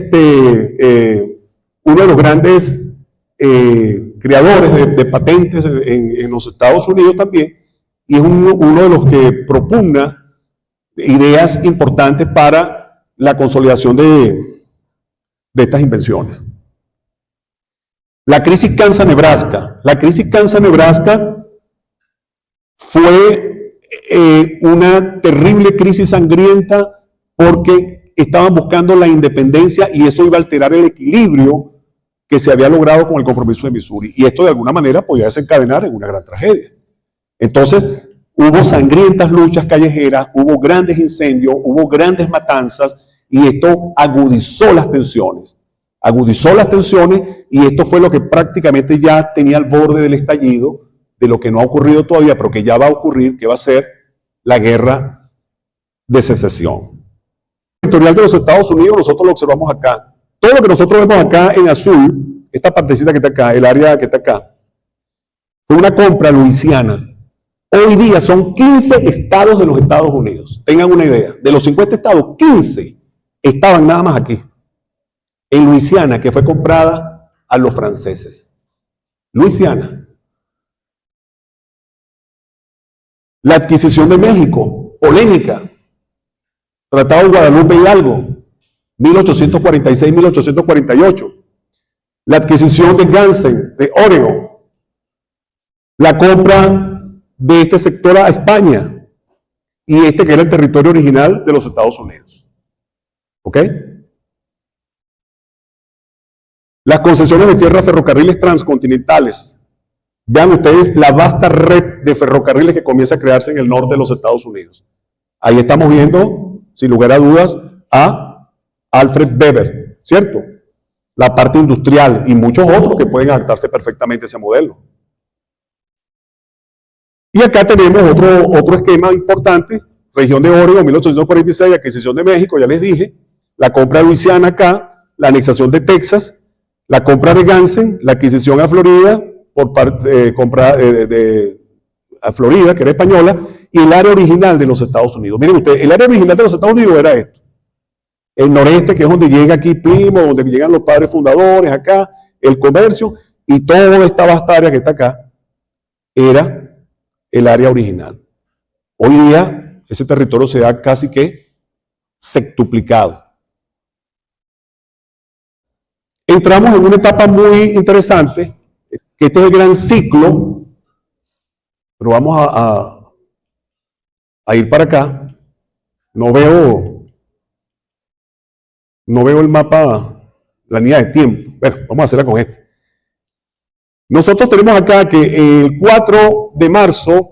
uno de los grandes creadores de patentes en los Estados Unidos también, y es uno de los que propugna ideas importantes para la consolidación de estas invenciones. La crisis Kansas-Nebraska. La crisis Kansas-Nebraska fue una terrible crisis sangrienta porque estaban buscando la independencia y eso iba a alterar el equilibrio que se había logrado con el compromiso de Missouri. Y esto de alguna manera podía desencadenar en una gran tragedia. Entonces, hubo sangrientas luchas callejeras, hubo grandes incendios, hubo grandes matanzas, y esto agudizó las tensiones. Agudizó las tensiones, y esto fue lo que prácticamente ya tenía al borde del estallido, de lo que no ha ocurrido todavía, pero que ya va a ocurrir, que va a ser la guerra de secesión. El territorial de los Estados Unidos, nosotros lo observamos acá. Todo lo que nosotros vemos acá en azul, esta partecita que está acá, el área que está acá, fue una compra Luisiana. Hoy día son 15 estados de los Estados Unidos. Tengan una idea. De los 50 estados, 15 estaban nada más aquí. En Luisiana, que fue comprada a los franceses. Luisiana. La adquisición de México, polémica. Tratado de Guadalupe Hidalgo, 1846-1848. La adquisición de Gansen, de Oregon. La compra de este sector a España y este que era el territorio original de los Estados Unidos. ¿Ok? Las concesiones de tierras ferrocarriles transcontinentales. Vean ustedes la vasta red de ferrocarriles que comienza a crearse en el norte de los Estados Unidos. Ahí estamos viendo, sin lugar a dudas, a Alfred Weber, ¿cierto? La parte industrial y muchos otros que pueden adaptarse perfectamente a ese modelo. Y acá tenemos otro esquema importante, región de Oregon, 1846, adquisición de México, ya les dije, la compra de Luisiana acá, la anexación de Texas, la compra de Gansen, la adquisición a Florida, por parte a Florida, que era española, y el área original de los Estados Unidos. Miren ustedes, el área original de los Estados Unidos era esto. El noreste, que es donde llega aquí Plymouth, donde llegan los padres fundadores, acá, el comercio, y toda esta vasta área que está acá, era el área original. Hoy día, ese territorio se ha casi que septuplicado. Entramos en una etapa muy interesante, que este es el gran ciclo, pero vamos a ir para acá. No veo el mapa, la línea de tiempo. Bueno, vamos a hacerla con este. Nosotros tenemos acá que el 4 de marzo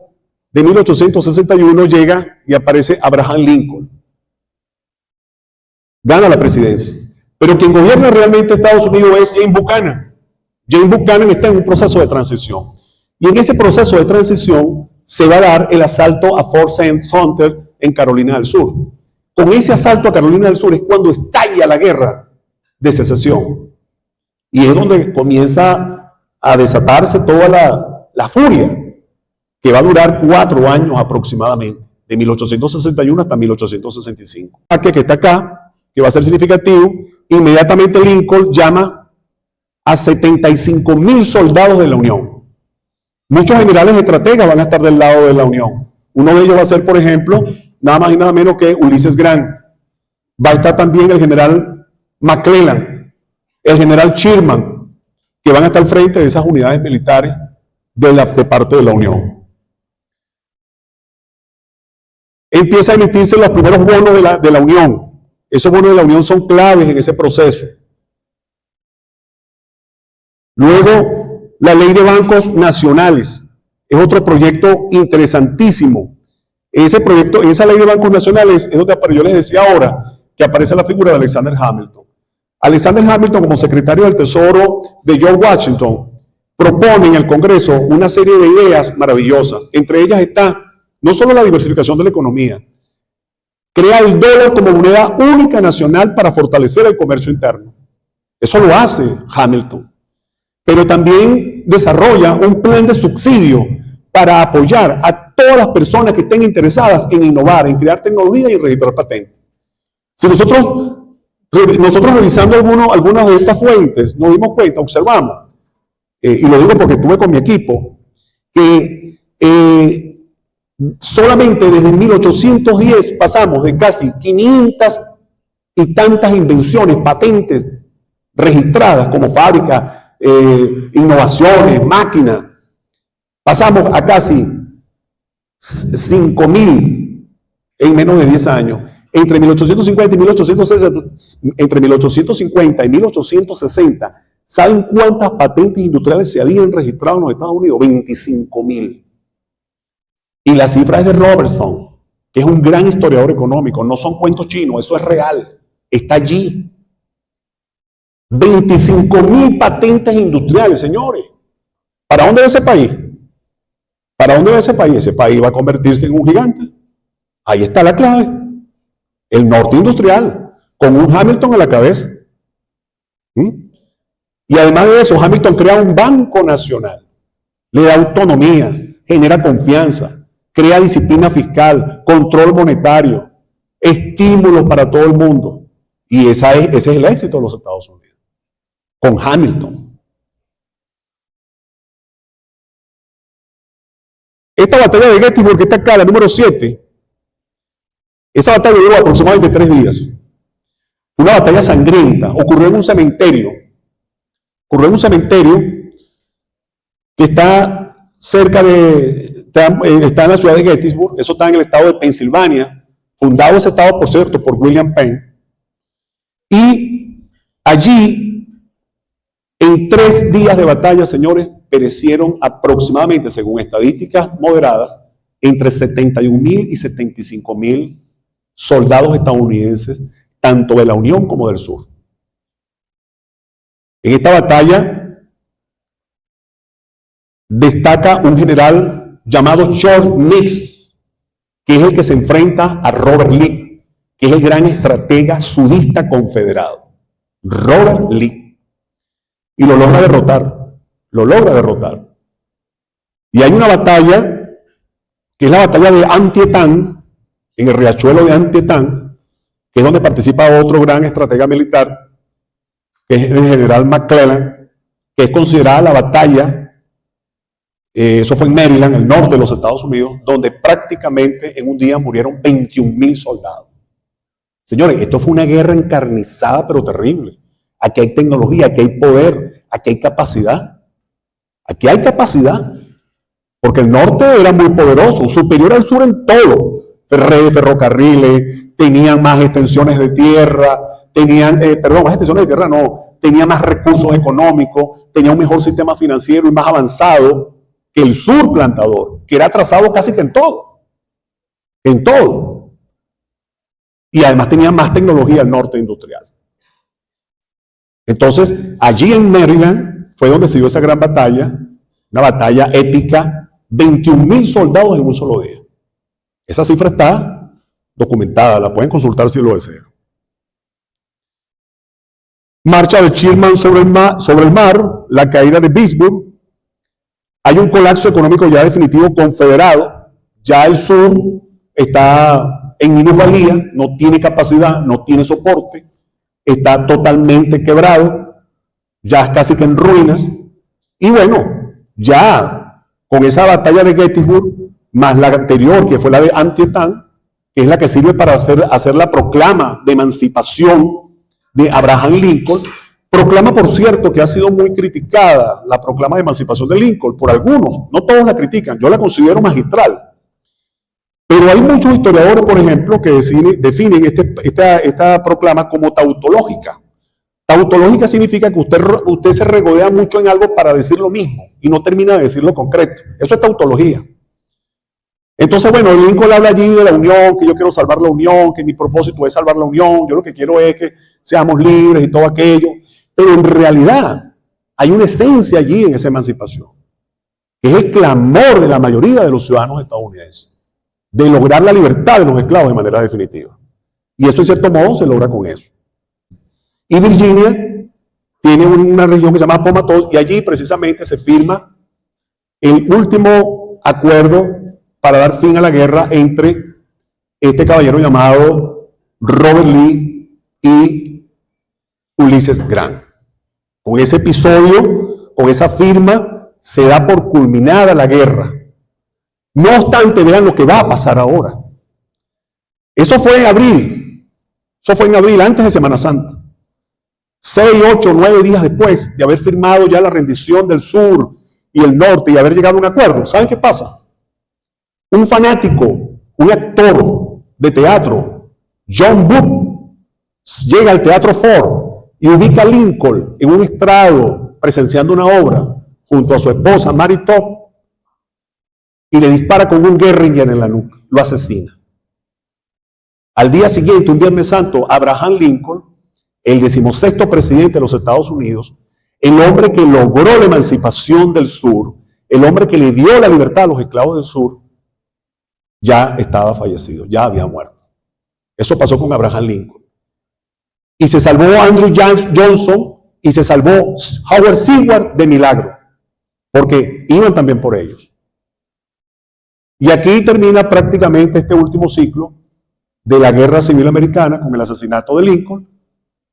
de 1861 llega y aparece Abraham Lincoln. Gana la presidencia. Pero quien gobierna realmente Estados Unidos es James Buchanan. James Buchanan está en un proceso de transición. Y en ese proceso de transición se va a dar el asalto a Fort Sumter en Carolina del Sur. Con ese asalto a Carolina del Sur es cuando estalla la guerra de secesión. Y es donde comienza a desatarse toda la furia, que va a durar 4 años aproximadamente, de 1861 hasta 1865. Que está acá, que va a ser significativo, inmediatamente Lincoln llama a 75,000 soldados de la Unión. Muchos generales estrategas van a estar del lado de la Unión. Uno de ellos va a ser, por ejemplo, nada más y nada menos que Ulysses Grant. Va a estar también el general McClellan, el general Sherman, que van a estar al frente de esas unidades militares de parte de la Unión. Empieza a emitirse los primeros bonos de la Unión. Esos bonos de la Unión son claves en ese proceso. Luego, la ley de bancos nacionales es otro proyecto interesantísimo. Ese proyecto, esa ley de bancos nacionales es donde yo les decía ahora que aparece la figura de Alexander Hamilton. Alexander Hamilton, como secretario del Tesoro de George Washington, propone en el Congreso una serie de ideas maravillosas. Entre ellas está no solo la diversificación de la economía, crea el dólar como moneda única nacional para fortalecer el comercio interno. Eso lo hace Hamilton. Pero también desarrolla un plan de subsidio para apoyar a todas las personas que estén interesadas en innovar, en crear tecnología y registrar patentes. Si nosotros revisando algunas de estas fuentes, nos dimos cuenta, observamos, y lo digo porque estuve con mi equipo, que solamente desde 1810 pasamos de casi 500 y tantas invenciones, patentes registradas como fábricas, innovaciones, máquinas, pasamos a casi 5,000 en menos de 10 años. Entre 1850 y 1860, ¿saben cuántas patentes industriales se habían registrado en los Estados Unidos? 25,000. Y la cifra es de Robertson, que es un gran historiador económico. No son cuentos chinos, eso es real. Está allí. 25,000 patentes industriales, señores. ¿Para dónde va ese país? ¿Para dónde va ese país? Ese país va a convertirse en un gigante. Ahí está la clave. El norte industrial, con un Hamilton a la cabeza. Y además de eso, Hamilton crea un banco nacional, le da autonomía, genera confianza, crea disciplina fiscal, control monetario, estímulos para todo el mundo. Y ese es el éxito de los Estados Unidos, con Hamilton. Esta batalla de Gettysburg, que está acá, la número 7, esa batalla duró aproximadamente 3 días. Una batalla sangrienta, ocurrió en un cementerio. Ocurrió en un cementerio que está cerca está en la ciudad de Gettysburg, eso está en el estado de Pensilvania, fundado ese estado, por cierto, por William Penn. Y allí, en 3 días de batalla, señores, perecieron aproximadamente, según estadísticas moderadas, entre 71,000 y 75,000 soldados estadounidenses, tanto de la Unión como del Sur. En esta batalla destaca un general llamado George Meigs, que es el que se enfrenta a Robert Lee, que es el gran estratega sudista confederado. Robert Lee. Y lo logra derrotar. Lo logra derrotar. Y hay una batalla, que es la batalla de Antietam, en el riachuelo de Antietam, que es donde participa otro gran estratega militar, que es el general McClellan, que es considerada la batalla, eso fue en Maryland, el norte de los Estados Unidos, donde prácticamente en un día murieron 21,000 soldados. Señores, esto fue una guerra encarnizada, pero terrible. Aquí hay tecnología, aquí hay poder, aquí hay capacidad. Aquí hay capacidad, porque el norte era muy poderoso, superior al sur en todo. Redes, ferrocarriles, tenían más extensiones de tierra, más extensiones de tierra no, tenía más recursos económicos, tenía un mejor sistema financiero y más avanzado que el sur plantador, que era atrasado casi que en todo. En todo. Y además tenía más tecnología el norte industrial. Entonces, allí en Maryland fue donde se dio esa gran batalla, una batalla épica, 21,000 soldados en un solo día. Esa cifra está documentada, la pueden consultar si lo desean. Marcha de Sherman sobre el mar, la caída de Vicksburg. Hay un colapso económico ya definitivo confederado. Ya el sur está en minusvalía, no tiene capacidad, no tiene soporte, está totalmente quebrado, ya es casi que en ruinas. Y bueno, ya con esa batalla de Gettysburg, más la anterior, que fue la de Antietam, que es la que sirve para hacer la proclama de emancipación de Abraham Lincoln, proclama, por cierto, que ha sido muy criticada, la proclama de emancipación de Lincoln, por algunos, no todos la critican, yo la considero magistral. Pero hay muchos historiadores, por ejemplo, que definen esta proclama como tautológica. Tautológica significa que usted se regodea mucho en algo para decir lo mismo y no termina de decir lo concreto. Eso es tautología. Entonces, bueno, Lincoln habla allí de la unión, que yo quiero salvar la unión, que mi propósito es salvar la unión, yo lo que quiero es que seamos libres y todo aquello. Pero en realidad hay una esencia allí en esa emancipación, que es el clamor de la mayoría de los ciudadanos estadounidenses, de lograr la libertad de los esclavos de manera definitiva. Y eso, en cierto modo, se logra con eso. Y Virginia tiene una región que se llama Appomattox, y allí precisamente se firma el último acuerdo para dar fin a la guerra entre este caballero llamado Robert Lee y Ulysses Grant. Con ese episodio, con esa firma, se da por culminada la guerra. No obstante, vean lo que va a pasar ahora. Eso fue en abril. Eso fue en abril, antes de Semana Santa. 6, 8, 9 días después de haber firmado ya la rendición del sur y el norte y haber llegado a un acuerdo. ¿Saben qué pasa? Un fanático, un actor de teatro, John Booth, llega al Teatro Ford y ubica a Lincoln en un estrado presenciando una obra junto a su esposa Mary Todd y le dispara con un Gerringer en la nuca, lo asesina. Al día siguiente, un Viernes Santo, Abraham Lincoln, el 16º presidente de los Estados Unidos, el hombre que logró la emancipación del sur, el hombre que le dio la libertad a los esclavos del sur, ya estaba fallecido, ya había muerto. Eso pasó con Abraham Lincoln. Y se salvó Andrew Johnson y se salvó Howard Seward de milagro, porque iban también por ellos. Y aquí termina prácticamente este último ciclo de la Guerra Civil Americana con el asesinato de Lincoln,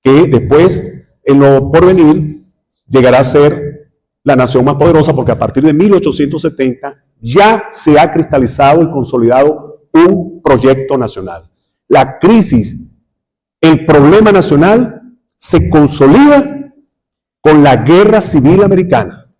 que después, en lo porvenir, llegará a ser la nación más poderosa, porque a partir de 1870 ya se ha cristalizado y consolidado un proyecto nacional. La crisis, el problema nacional, se consolida con la Guerra Civil Americana.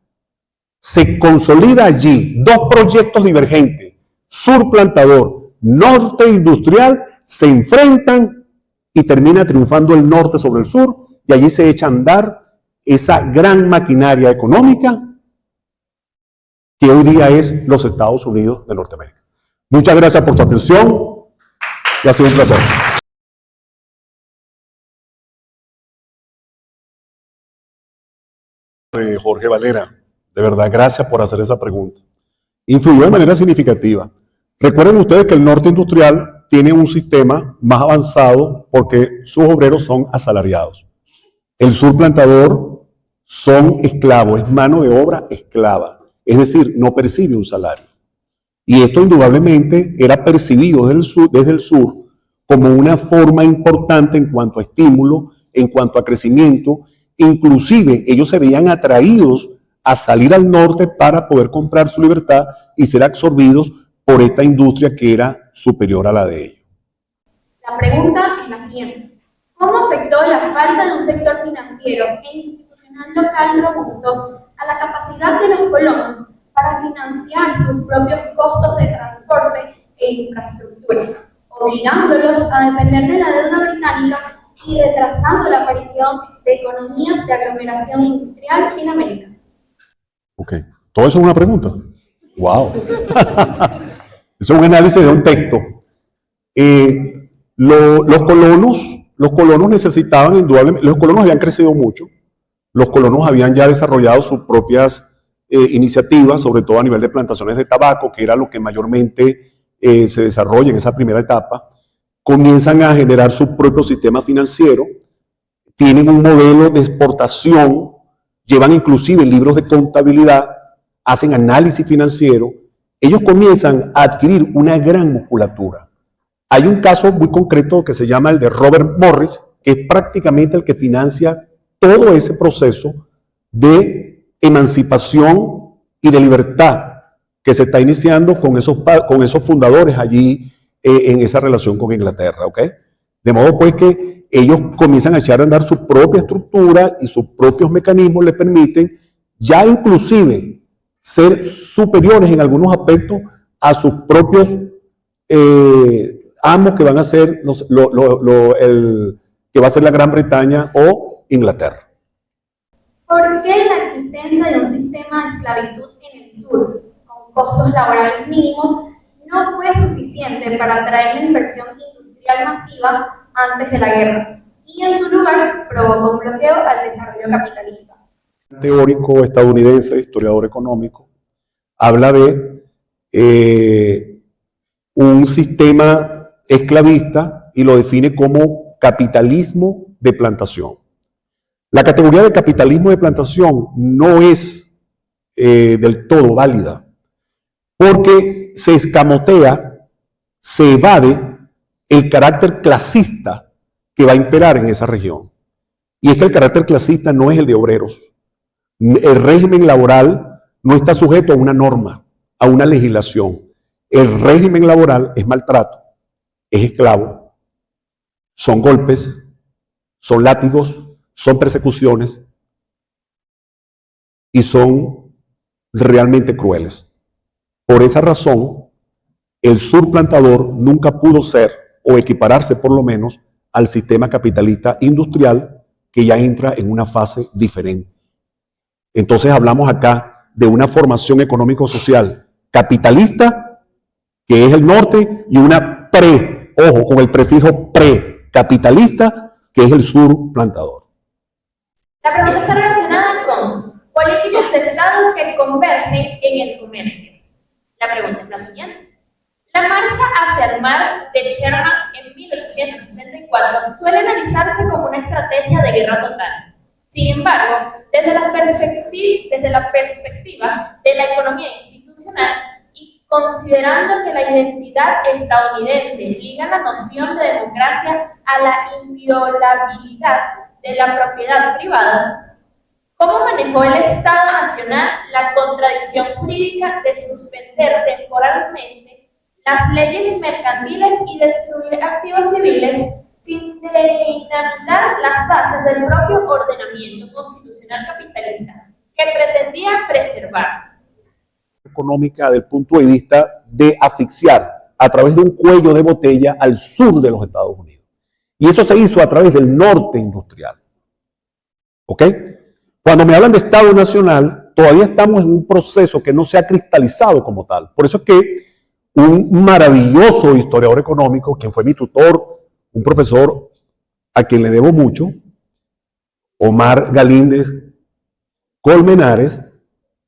Se consolida allí dos proyectos divergentes, sur plantador, norte industrial, se enfrentan y termina triunfando el norte sobre el sur, y allí se echa a andar esa gran maquinaria económica que hoy día es los Estados Unidos de Norteamérica. Muchas gracias por su atención y ha sido un placer. Jorge Valera, de verdad, gracias por hacer esa pregunta. Influyó de manera significativa. Recuerden ustedes que el norte industrial tiene un sistema más avanzado porque sus obreros son asalariados. El sur plantador son esclavos, es mano de obra esclava, es decir, no percibe un salario. Y esto indudablemente era percibido desde el sur como una forma importante en cuanto a estímulo, en cuanto a crecimiento. Inclusive ellos se veían atraídos a salir al norte para poder comprar su libertad y ser absorbidos por esta industria que era superior a la de ellos. La pregunta es la siguiente. ¿Cómo afectó la falta de un sector financiero e institucional local robusto a la capacidad de los colonos para financiar sus propios costos de transporte e infraestructura, obligándolos a depender de la deuda británica y retrasando la aparición de economías de aglomeración industrial en América? Ok, todo eso es una pregunta. ¡Wow! Eso es un análisis de un texto. Los colonos necesitaban indudablemente, los colonos habían crecido mucho, los colonos habían ya desarrollado sus propias iniciativas, sobre todo a nivel de plantaciones de tabaco, que era lo que mayormente se desarrolla en esa primera etapa. Comienzan a generar su propio sistema financiero, tienen un modelo de exportación, llevan inclusive libros de contabilidad, hacen análisis financiero, ellos comienzan a adquirir una gran musculatura. Hay un caso muy concreto que se llama el de Robert Morris, que es prácticamente el que financia todo ese proceso de emancipación y de libertad que se está iniciando con esos fundadores allí en esa relación con Inglaterra, ¿ok? De modo pues que ellos comienzan a echar a andar su propia estructura y sus propios mecanismos les permiten ya inclusive ser superiores en algunos aspectos a sus propios amos que van a ser que va a ser la Gran Bretaña o Inglaterra. ¿Por qué la existencia de un sistema de esclavitud en el sur, con costos laborales mínimos, no fue suficiente para atraer la inversión industrial masiva antes de la guerra? Y en su lugar provocó un bloqueo al desarrollo capitalista. Un teórico estadounidense, historiador económico, habla de un sistema esclavista y lo define como capitalismo de plantación. La categoría de capitalismo de plantación no es del todo válida, porque se escamotea, se evade el carácter clasista que va a imperar en esa región. Y es que el carácter clasista no es el de obreros. El régimen laboral no está sujeto a una norma, a una legislación. El régimen laboral es maltrato, es esclavo, son golpes, son látigos, son persecuciones y son realmente crueles. Por esa razón, el sur plantador nunca pudo ser o equipararse por lo menos al sistema capitalista industrial que ya entra en una fase diferente. Entonces hablamos acá de una formación económico-social capitalista, que es el norte, y una ojo, con el prefijo precapitalista, que es el sur plantador. La pregunta está relacionada con políticas de Estado que convergen en el comercio. La pregunta es la siguiente. La marcha hacia el mar de Sherman en 1864 suele analizarse como una estrategia de guerra total. Sin embargo, desde la perspectiva de la economía institucional y considerando que la identidad estadounidense liga la noción de democracia a la inviolabilidad de la propiedad privada, ¿Cómo manejó el Estado Nacional la contradicción jurídica de suspender temporalmente las leyes mercantiles y destruir activos civiles sin dinamitar las bases del propio ordenamiento constitucional capitalista que pretendía preservar? Económica del punto de vista de asfixiar a través de un cuello de botella al sur de los Estados Unidos. Y eso se hizo a través del norte industrial. ¿Ok? Cuando me hablan de Estado Nacional, todavía estamos en un proceso que no se ha cristalizado como tal. Por eso es que un maravilloso historiador económico, quien fue mi tutor, un profesor a quien le debo mucho, Omar Galíndez Colmenares,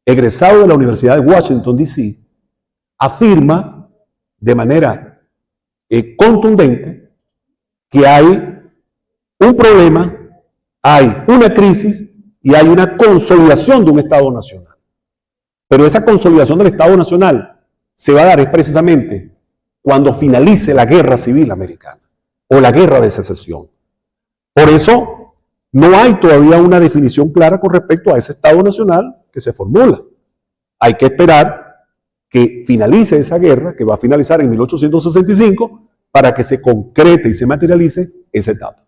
egresado de la Universidad de Washington, D.C., afirma de manera contundente que hay un problema, hay una crisis y hay una consolidación de un Estado nacional. Pero esa consolidación del Estado nacional se va a dar precisamente cuando finalice la Guerra Civil Americana o la Guerra de Secesión. Por eso no hay todavía una definición clara con respecto a ese Estado nacional que se formula. Hay que esperar que finalice esa guerra, que va a finalizar en 1865, para que se concrete y se materialice esa etapa.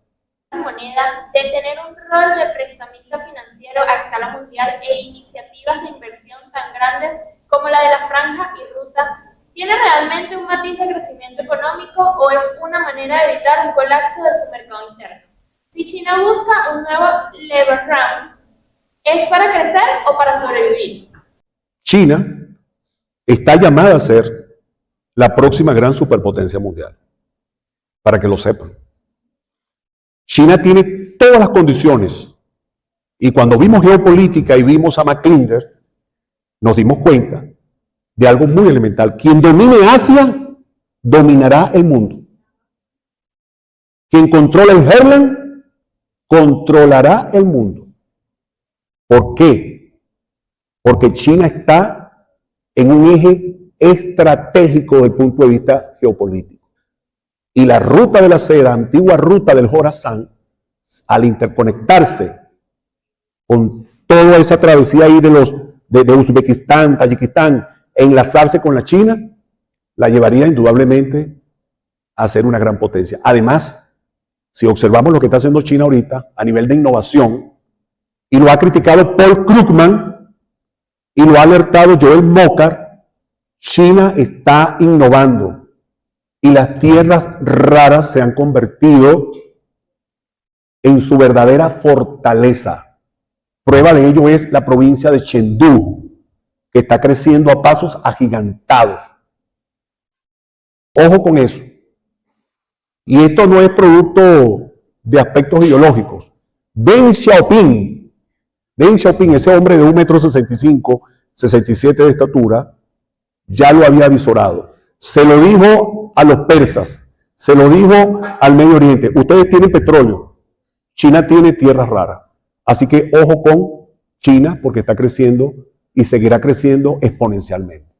Moneda de tener un rol de prestamista financiero a escala mundial e iniciativas de inversión tan grandes como la de la Franja y Ruta, ¿tiene realmente un matiz de crecimiento económico o es una manera de evitar un colapso de su mercado interno? Si China busca un nuevo lever round, ¿es para crecer o para sobrevivir? China está llamada a ser la próxima gran superpotencia mundial, para que lo sepan. China tiene todas las condiciones, y cuando vimos geopolítica y vimos a Mackinder, nos dimos cuenta de algo muy elemental. Quien domine Asia, dominará el mundo. Quien controla el Heartland, controlará el mundo. ¿Por qué? Porque China está en un eje estratégico desde el punto de vista geopolítico. Y la ruta de la seda, antigua ruta del Jorazán, al interconectarse con toda esa travesía ahí de Uzbekistán, Tayikistán, e enlazarse con la China, la llevaría indudablemente a ser una gran potencia. Además, si observamos lo que está haciendo China ahorita a nivel de innovación, y lo ha criticado Paul Krugman, y lo ha alertado Joel Mokyr, China está innovando y las tierras raras se han convertido en su verdadera fortaleza. Prueba de ello es la provincia de Chengdu, que está creciendo a pasos agigantados. Ojo con eso. Y esto no es producto de aspectos ideológicos. Deng Xiaoping, ese hombre de 1,65 m, 67 de estatura, ya lo había avisorado. Se lo dijo a los persas, se lo dijo al Medio Oriente. Ustedes tienen petróleo, China tiene tierras raras. Así que ojo con China porque está creciendo y seguirá creciendo exponencialmente.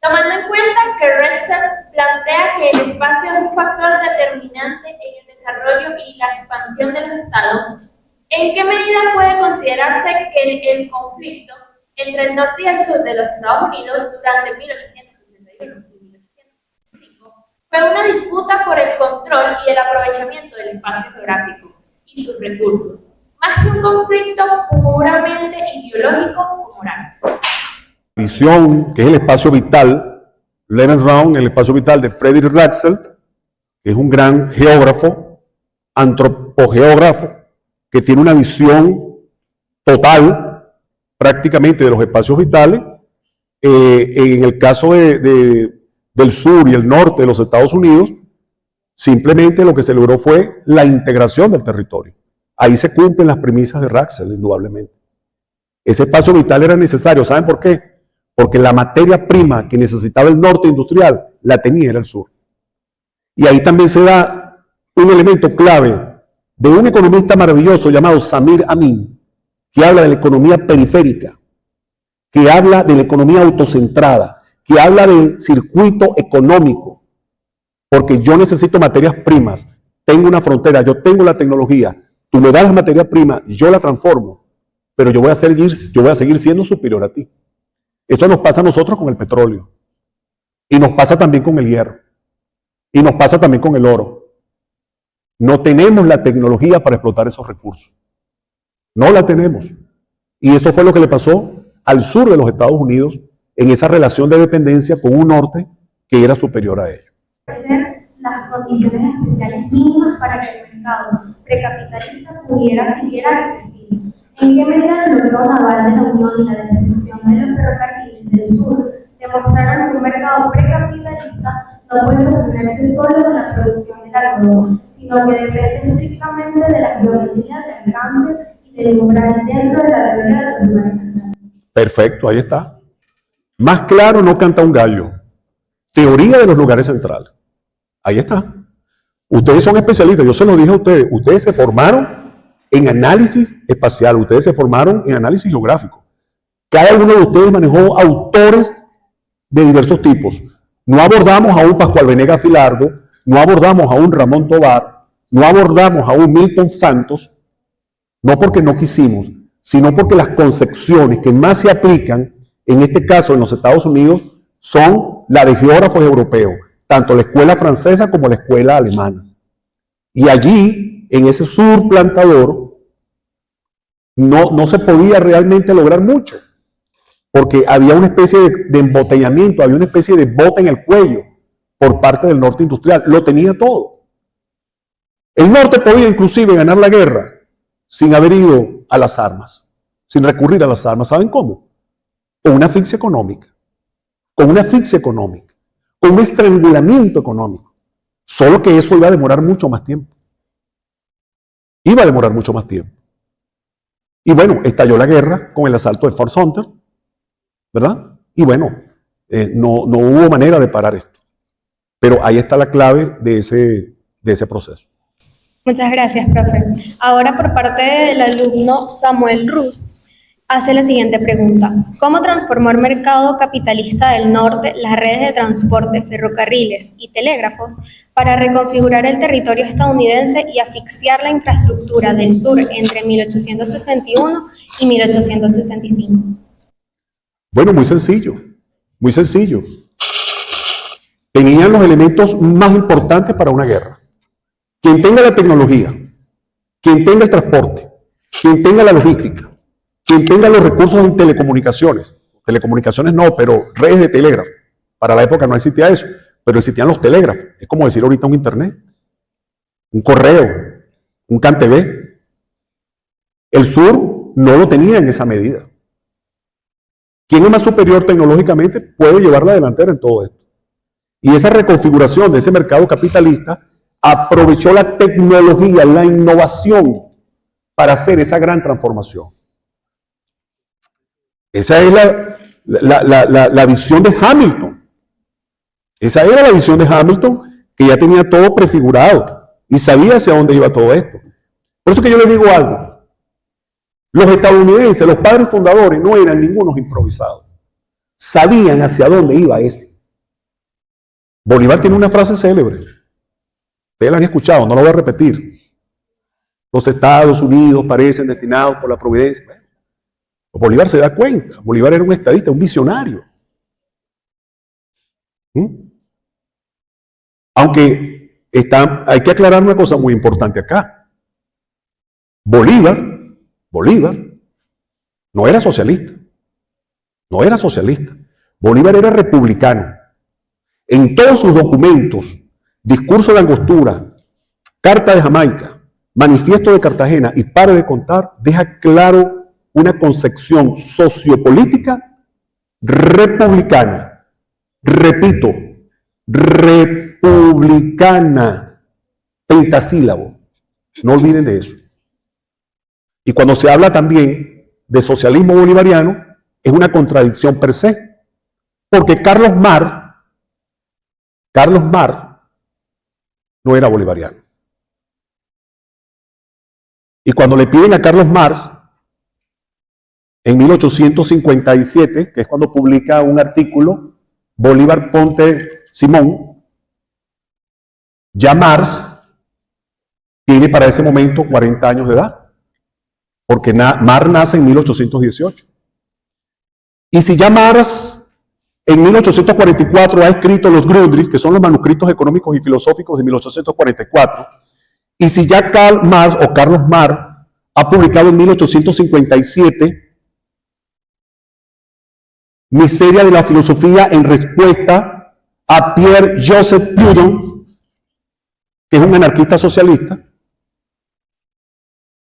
Tomando en cuenta que Retzel plantea que el espacio es un factor determinante en el desarrollo y la expansión de los estados, ¿en qué medida puede considerarse que el conflicto entre el norte y el sur de los Estados Unidos durante 1861 y 1865 fue una disputa por el control y el aprovechamiento del espacio geográfico y sus recursos, más que un conflicto puramente ideológico o moral? Visión, que es el espacio vital, Level Round, el espacio vital de Frederick Ratzel, que es un gran geógrafo, antropogeógrafo, que tiene una visión total prácticamente de los espacios vitales. En el caso del sur y el norte de los Estados Unidos, simplemente lo que se logró fue la integración del territorio. Ahí se cumplen las premisas de Ratzel, indudablemente. Ese espacio vital era necesario. ¿Saben por qué? Porque la materia prima que necesitaba el norte industrial la tenía era el sur. Y ahí también se da un elemento clave de un economista maravilloso llamado Samir Amin, que habla de la economía periférica, que habla de la economía autocentrada, que habla del circuito económico, porque yo necesito materias primas, tengo una frontera, yo tengo la tecnología, tú me das las materias primas, yo la transformo pero yo voy a seguir siendo superior a ti. Eso nos pasa a nosotros con el petróleo. Y nos pasa también con el hierro. Y nos pasa también con el oro. No tenemos la tecnología para explotar esos recursos. No la tenemos. Y eso fue lo que le pasó al sur de los Estados Unidos en esa relación de dependencia con un norte que era superior a ellos. Ser las condiciones especiales mínimas para que el mercado precapitalista pudiera siquiera resistir. ¿En qué medida el bloqueo naval de la Unión y la destrucción de los ferrocarriles del sur demostraron que un mercado precapitalista no puede sostenerse solo con la producción del algodón, sino que depende estrictamente de la geometría del alcance y del umbral dentro de la teoría de los lugares centrales? Perfecto, ahí está. Más claro no canta un gallo. Teoría de los lugares centrales. Ahí está. Ustedes son especialistas, yo se lo dije a ustedes. Ustedes se formaron en análisis espacial, ustedes se formaron en análisis geográfico. Cada uno de ustedes manejó autores de diversos tipos. No abordamos a un Pascual Venegas Filardo, no abordamos a un Ramón Tobar, no abordamos a un Milton Santos, no porque no quisimos, sino porque las concepciones que más se aplican, en este caso en los Estados Unidos, son la de geógrafos europeos, tanto la escuela francesa como la escuela alemana. Y allí, en ese sur plantador, no se podía realmente lograr mucho, porque había una especie de embotellamiento, había una especie de bota en el cuello por parte del norte industrial. Lo tenía todo. El norte podía inclusive ganar la guerra sin haber ido a las armas, sin recurrir a las armas. ¿Saben cómo? Con una asfixia económica, con un estrangulamiento económico. Solo que eso iba a demorar mucho más tiempo. Iba a demorar mucho más tiempo. Y bueno, estalló la guerra con el asalto de Fort Sumter, ¿verdad? Y bueno, no hubo manera de parar esto. Pero ahí está la clave de ese proceso. Muchas gracias, profe. Ahora, por parte del alumno Samuel Ruz, hace la siguiente pregunta. ¿Cómo transformó el mercado capitalista del norte las redes de transporte, ferrocarriles y telégrafos para reconfigurar el territorio estadounidense y asfixiar la infraestructura del sur entre 1861 y 1865? Bueno, muy sencillo, muy sencillo. Tenían los elementos más importantes para una guerra. Quien tenga la tecnología, quien tenga el transporte, quien tenga la logística, quien tenga los recursos en telecomunicaciones no, pero redes de telégrafo. Para la época no existía eso, pero existían los telégrafos. Es como decir ahorita un internet, un correo, un CanTV. El sur no lo tenía en esa medida. Quien es más superior tecnológicamente puede llevar la delantera en todo esto. Y esa reconfiguración de ese mercado capitalista aprovechó la tecnología, la innovación para hacer esa gran transformación. Esa es la visión de Hamilton. Esa era la visión de Hamilton, que ya tenía todo prefigurado y sabía hacia dónde iba todo esto. Por eso que yo les digo algo. Los estadounidenses, los padres fundadores, no eran ningunos improvisados. Sabían hacia dónde iba eso. Bolívar tiene una frase célebre. Ustedes la han escuchado, no lo voy a repetir. Los Estados Unidos parecen destinados por la providencia. Bueno, Bolívar se da cuenta. Bolívar era un estadista, un visionario. Aunque hay que aclarar una cosa muy importante acá. Bolívar no era socialista. No era socialista. Bolívar era republicano. En todos sus documentos, discurso de Angostura, Carta de Jamaica, Manifiesto de Cartagena y Pare de Contar, deja claro una concepción sociopolítica republicana. Repito, republicana, pentasílabo. No olviden de eso. Y cuando se habla también de socialismo bolivariano, es una contradicción per se. Porque Carlos Marx no era bolivariano. Y cuando le piden a Carlos Marx, en 1857, que es cuando publica un artículo, Bolívar Ponte Simón, ya Marx tiene para ese momento 40 años de edad. porque Marx nace en 1818. Y si ya Marx en 1844 ha escrito los Grundrisse, que son los manuscritos económicos y filosóficos de 1844, y si ya Karl Marx o Carlos Marx ha publicado en 1857 Miseria de la filosofía en respuesta a Pierre-Joseph Proudhon, que es un anarquista socialista,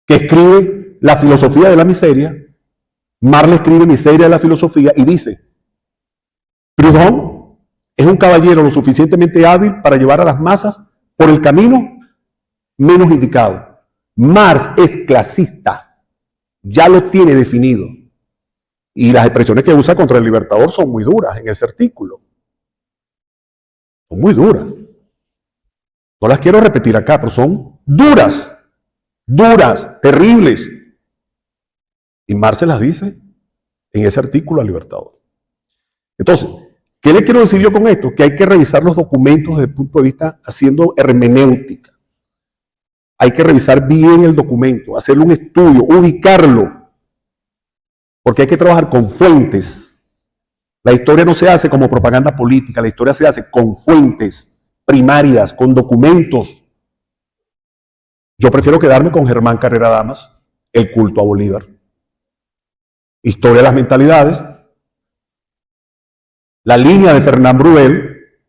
que escribe La filosofía de la miseria. Marx le escribe Miseria de la filosofía y dice: Proudhon es un caballero lo suficientemente hábil para llevar a las masas por el camino menos indicado. Marx es clasista, ya lo tiene definido. Y las expresiones que usa contra el Libertador son muy duras en ese artículo. Son muy duras. No las quiero repetir acá, pero son duras, terribles. Y Marx se las dice en ese artículo al Libertador. Entonces, ¿qué le quiero decir yo con esto? Que hay que revisar los documentos desde el punto de vista haciendo hermenéutica. Hay que revisar bien el documento, hacerle un estudio, ubicarlo. Porque hay que trabajar con fuentes. La historia no se hace como propaganda política, la historia se hace con fuentes primarias, con documentos. Yo prefiero quedarme con Germán Carrera Damas, El culto a Bolívar. Historia de las mentalidades. La línea de Fernand Braudel,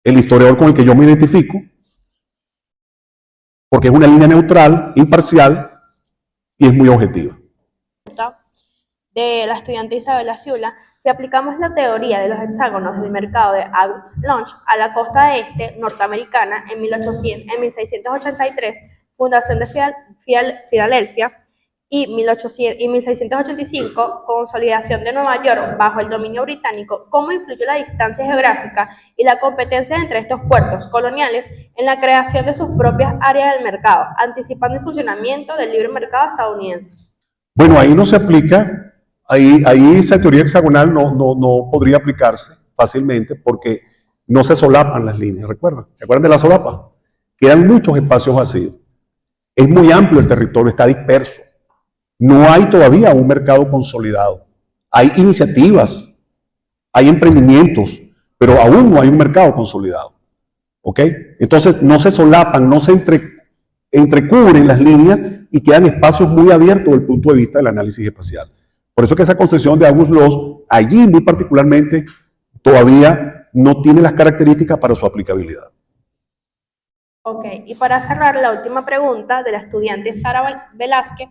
el historiador con el que yo me identifico, porque es una línea neutral, imparcial y es muy objetiva. De la estudiante Isabela Ciula, si aplicamos la teoría de los hexágonos del mercado de August Lodge a la costa este norteamericana en 1683, fundación de Filadelfia, y 1685, consolidación de Nueva York bajo el dominio británico, ¿cómo influyó la distancia geográfica y la competencia entre estos puertos coloniales en la creación de sus propias áreas del mercado, anticipando el funcionamiento del libre mercado estadounidense? Bueno, ahí no se aplica. Ahí esa teoría hexagonal no podría aplicarse fácilmente porque no se solapan las líneas, ¿recuerdan? ¿Se acuerdan de la solapa? Quedan muchos espacios vacíos. Es muy amplio el territorio, está disperso. No hay todavía un mercado consolidado. Hay iniciativas, hay emprendimientos, pero aún no hay un mercado consolidado. ¿Ok? Entonces no se solapan, no se entrecubren las líneas y quedan espacios muy abiertos desde el punto de vista del análisis espacial. Por eso que esa concepción de August Lodge, allí muy particularmente, todavía no tiene las características para su aplicabilidad. Ok, y para cerrar, la última pregunta de la estudiante Sara Velázquez: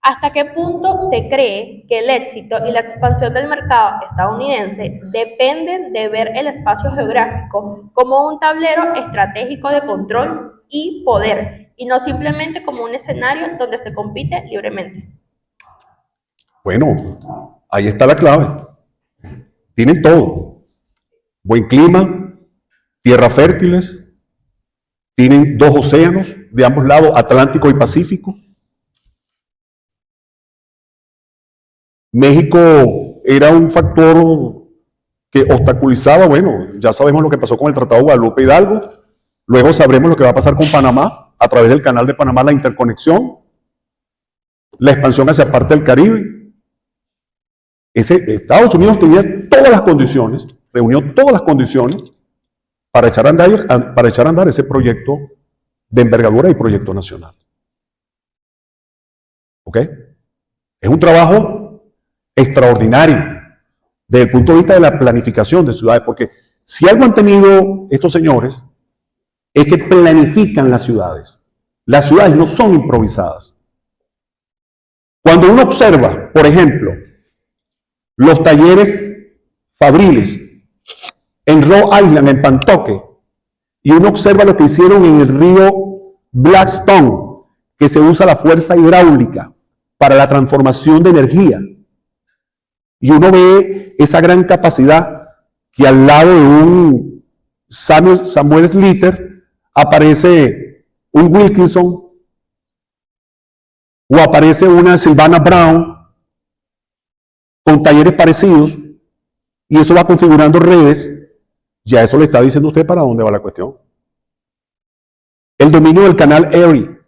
¿hasta qué punto se cree que el éxito y la expansión del mercado estadounidense dependen de ver el espacio geográfico como un tablero estratégico de control y poder, y no simplemente como un escenario donde se compite libremente? Bueno, ahí está la clave. Tienen todo. Buen clima, tierras fértiles, tienen 2 océanos de ambos lados, Atlántico y Pacífico. México era un factor que obstaculizaba, bueno, ya sabemos lo que pasó con el Tratado de Guadalupe Hidalgo, luego sabremos lo que va a pasar con Panamá, a través del canal de Panamá, la interconexión, la expansión hacia parte del Caribe. Estados Unidos tenía todas las condiciones, reunió todas las condiciones para echar a andar ese proyecto de envergadura y proyecto nacional. ¿Ok? Es un trabajo extraordinario desde el punto de vista de la planificación de ciudades, porque si algo han tenido estos señores es que planifican las ciudades. Las ciudades no son improvisadas. Cuando uno observa, por ejemplo, los talleres fabriles en Rhode Island, en Pantoque, y uno observa lo que hicieron en el río Blackstone, que se usa la fuerza hidráulica para la transformación de energía, y uno ve esa gran capacidad que al lado de un Samuel Slater aparece un Wilkinson o aparece una Sylvana Brown con talleres parecidos, y eso va configurando redes. Ya eso le está diciendo usted para dónde va la cuestión. El dominio del canal Erie,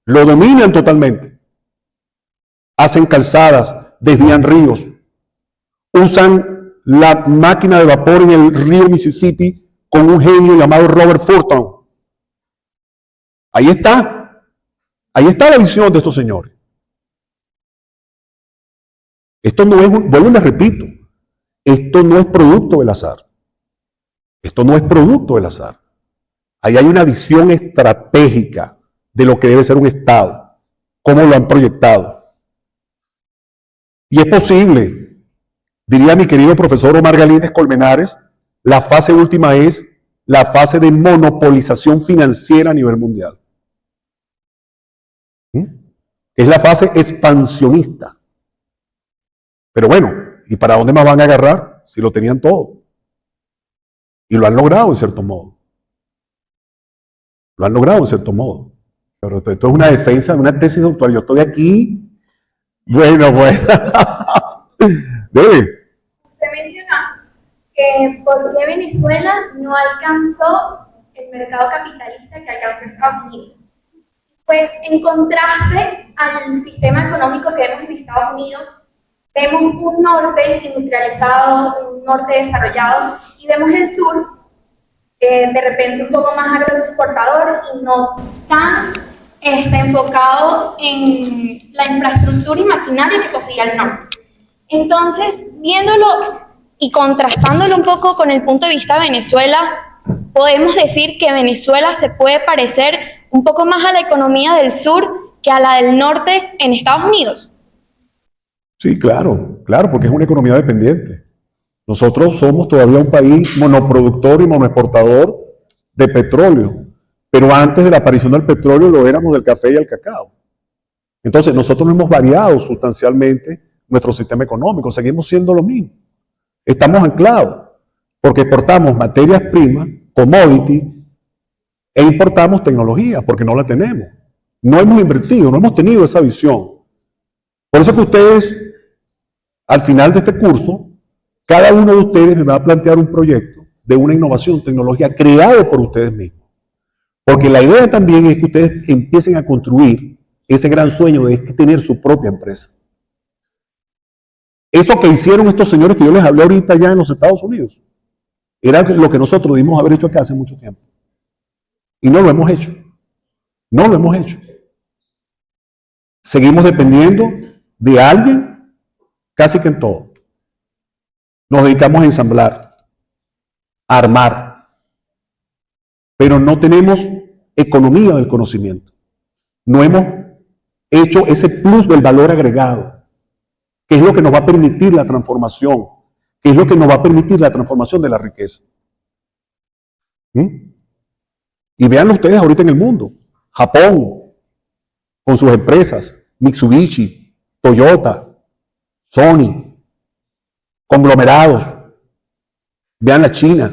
lo dominan totalmente. hacen calzadas, desvían ríos, usan la máquina de vapor en el río Mississippi con un genio llamado Robert Fulton. Ahí está la visión de estos señores. Esto no es, vuelvo y les repito, esto no es producto del azar. Esto no es producto del azar. Ahí hay una visión estratégica de lo que debe ser un Estado, cómo lo han proyectado. Y es posible, diría mi querido profesor Omar Galíndez Colmenares, la fase última es la fase de monopolización financiera a nivel mundial. Es la fase expansionista. Pero bueno, ¿y para dónde más van a agarrar si lo tenían todo? Y lo han logrado en cierto modo. Lo han logrado en cierto modo. Pero esto es una defensa de una tesis doctoral. Yo estoy aquí. Bueno, pues. Debe. Usted mencionó que por qué Venezuela no alcanzó el mercado capitalista que alcanzó Estados Unidos. Pues en contraste al sistema económico que vemos en Estados Unidos, vemos un norte industrializado, un norte desarrollado, y vemos el sur de repente un poco más agroexportador y no tan enfocado en la infraestructura y maquinaria que poseía el norte. Entonces, viéndolo y contrastándolo un poco con el punto de vista de Venezuela, podemos decir que Venezuela se puede parecer un poco más a la economía del sur que a la del norte en Estados Unidos. Sí, claro, porque es una economía dependiente. Nosotros somos todavía un país monoproductor y monoexportador de petróleo, pero antes de la aparición del petróleo lo éramos del café y el cacao. Entonces nosotros no hemos variado sustancialmente nuestro sistema económico, seguimos siendo lo mismo. Estamos anclados porque exportamos materias primas, commodity, e importamos tecnología porque no la tenemos. No hemos invertido, no hemos tenido esa visión. Por eso que ustedes, al final de este curso, cada uno de ustedes me va a plantear un proyecto de una innovación, tecnología creado por ustedes mismos. Porque la idea también es que ustedes empiecen a construir ese gran sueño de tener su propia empresa. Eso que hicieron estos señores que yo les hablé ahorita ya en los Estados Unidos, era lo que nosotros debimos haber hecho acá hace mucho tiempo. Y no lo hemos hecho. No lo hemos hecho. Seguimos dependiendo de alguien casi que en todo. Nos dedicamos a ensamblar, a armar, pero no tenemos economía del conocimiento. No hemos hecho ese plus del valor agregado, que es lo que nos va a permitir la transformación, que es lo que nos va a permitir la transformación de la riqueza. Y veanlo ustedes ahorita en el mundo. Japón, con sus empresas, Mitsubishi, Toyota, Sony, conglomerados. Vean la China.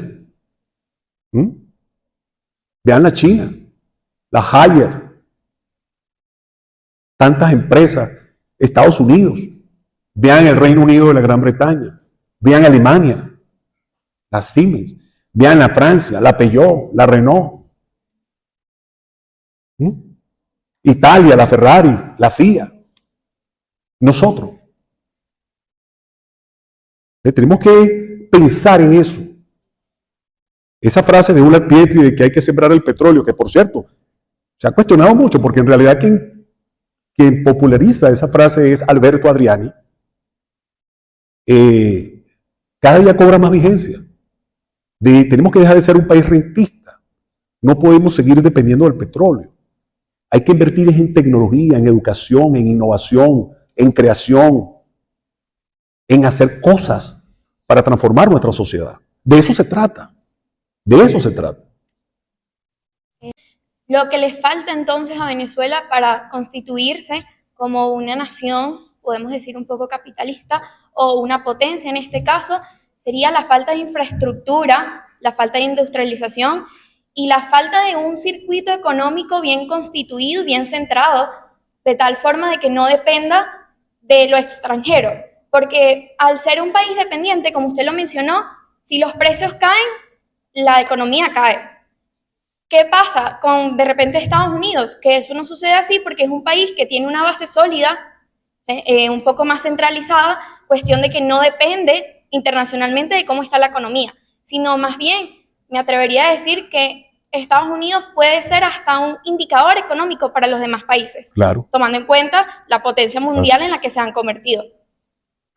Vean la China, la Haier, tantas empresas, Estados Unidos. Vean el Reino Unido de la Gran Bretaña. Vean Alemania, la Siemens. Vean la Francia, la Peugeot, la Renault. Italia, la Ferrari, la FIA. Nosotros. Tenemos que pensar en eso. Esa frase de Ulla Pietri de que hay que sembrar el petróleo, que por cierto, se ha cuestionado mucho, porque en realidad quien populariza esa frase es Alberto Adriani. Cada día cobra más vigencia. Tenemos que dejar de ser un país rentista. No podemos seguir dependiendo del petróleo. Hay que invertir en tecnología, en educación, en innovación, en creación, en hacer cosas para transformar nuestra sociedad. De eso se trata. De eso se trata. Lo que le falta entonces a Venezuela para constituirse como una nación, podemos decir un poco capitalista, o una potencia en este caso, sería la falta de infraestructura, la falta de industrialización y la falta de un circuito económico bien constituido, bien centrado, de tal forma de que no dependa de lo extranjero. Porque al ser un país dependiente, como usted lo mencionó, si los precios caen, la economía cae. ¿Qué pasa con de repente Estados Unidos? Que eso no sucede así porque es un país que tiene una base sólida, un poco más centralizada, cuestión de que no depende internacionalmente de cómo está la economía, sino más bien me atrevería a decir que Estados Unidos puede ser hasta un indicador económico para los demás países, Claro, tomando en cuenta la potencia mundial en la que se han convertido.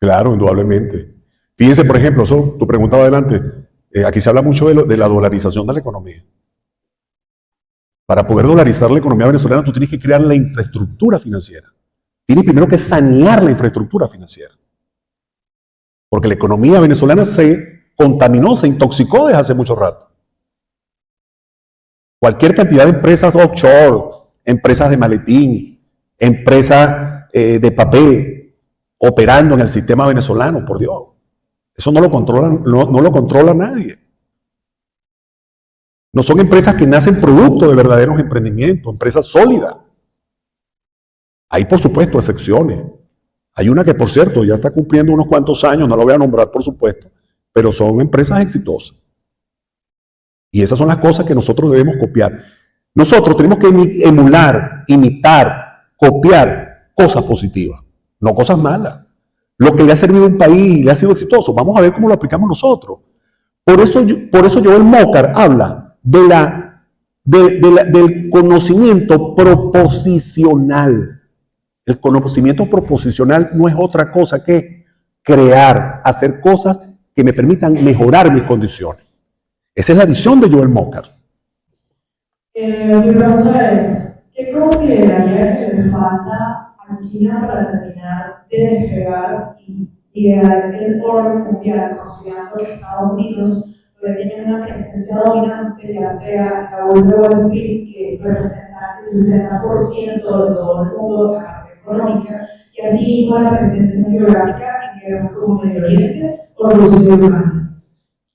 claro, indudablemente. Fíjense, por ejemplo, eso, tu pregunta va adelante. Aquí se habla mucho de la dolarización de la economía. Para poder dolarizar la economía venezolana, tú tienes que crear la infraestructura financiera. Tienes primero que sanear la infraestructura financiera. Porque la economía venezolana se contaminó, se intoxicó desde hace mucho rato. Cualquier cantidad de empresas offshore, empresas de maletín, empresas de papel, operando en el sistema venezolano, por Dios. Eso no lo controla nadie. No son empresas que nacen producto de verdaderos emprendimientos, empresas sólidas. Hay, por supuesto, excepciones. Hay una que, por cierto, ya está cumpliendo unos cuantos años, no lo voy a nombrar, por supuesto, pero son empresas exitosas. Y esas son las cosas que nosotros debemos copiar. Nosotros tenemos que emular, imitar, copiar cosas positivas, no cosas malas. Lo que le ha servido a un país y le ha sido exitoso, vamos a ver cómo lo aplicamos nosotros. Por eso Joel Mockar habla del conocimiento proposicional. El conocimiento proposicional no es otra cosa que crear, hacer cosas que me permitan mejorar mis condiciones. Esa es la visión de Joel Mockar. Mi pregunta es, ¿qué consideraría que le falta a China para terminar de despegar y liderar el orden mundial, considerando que Estados Unidos tiene una presencia dominante, ya sea la bolsa de Wall Street, que representa el 60% de todo el mundo, la parte económica, y así con la presencia geográfica en guerras como Medio Oriente o Rusia y Ucrania?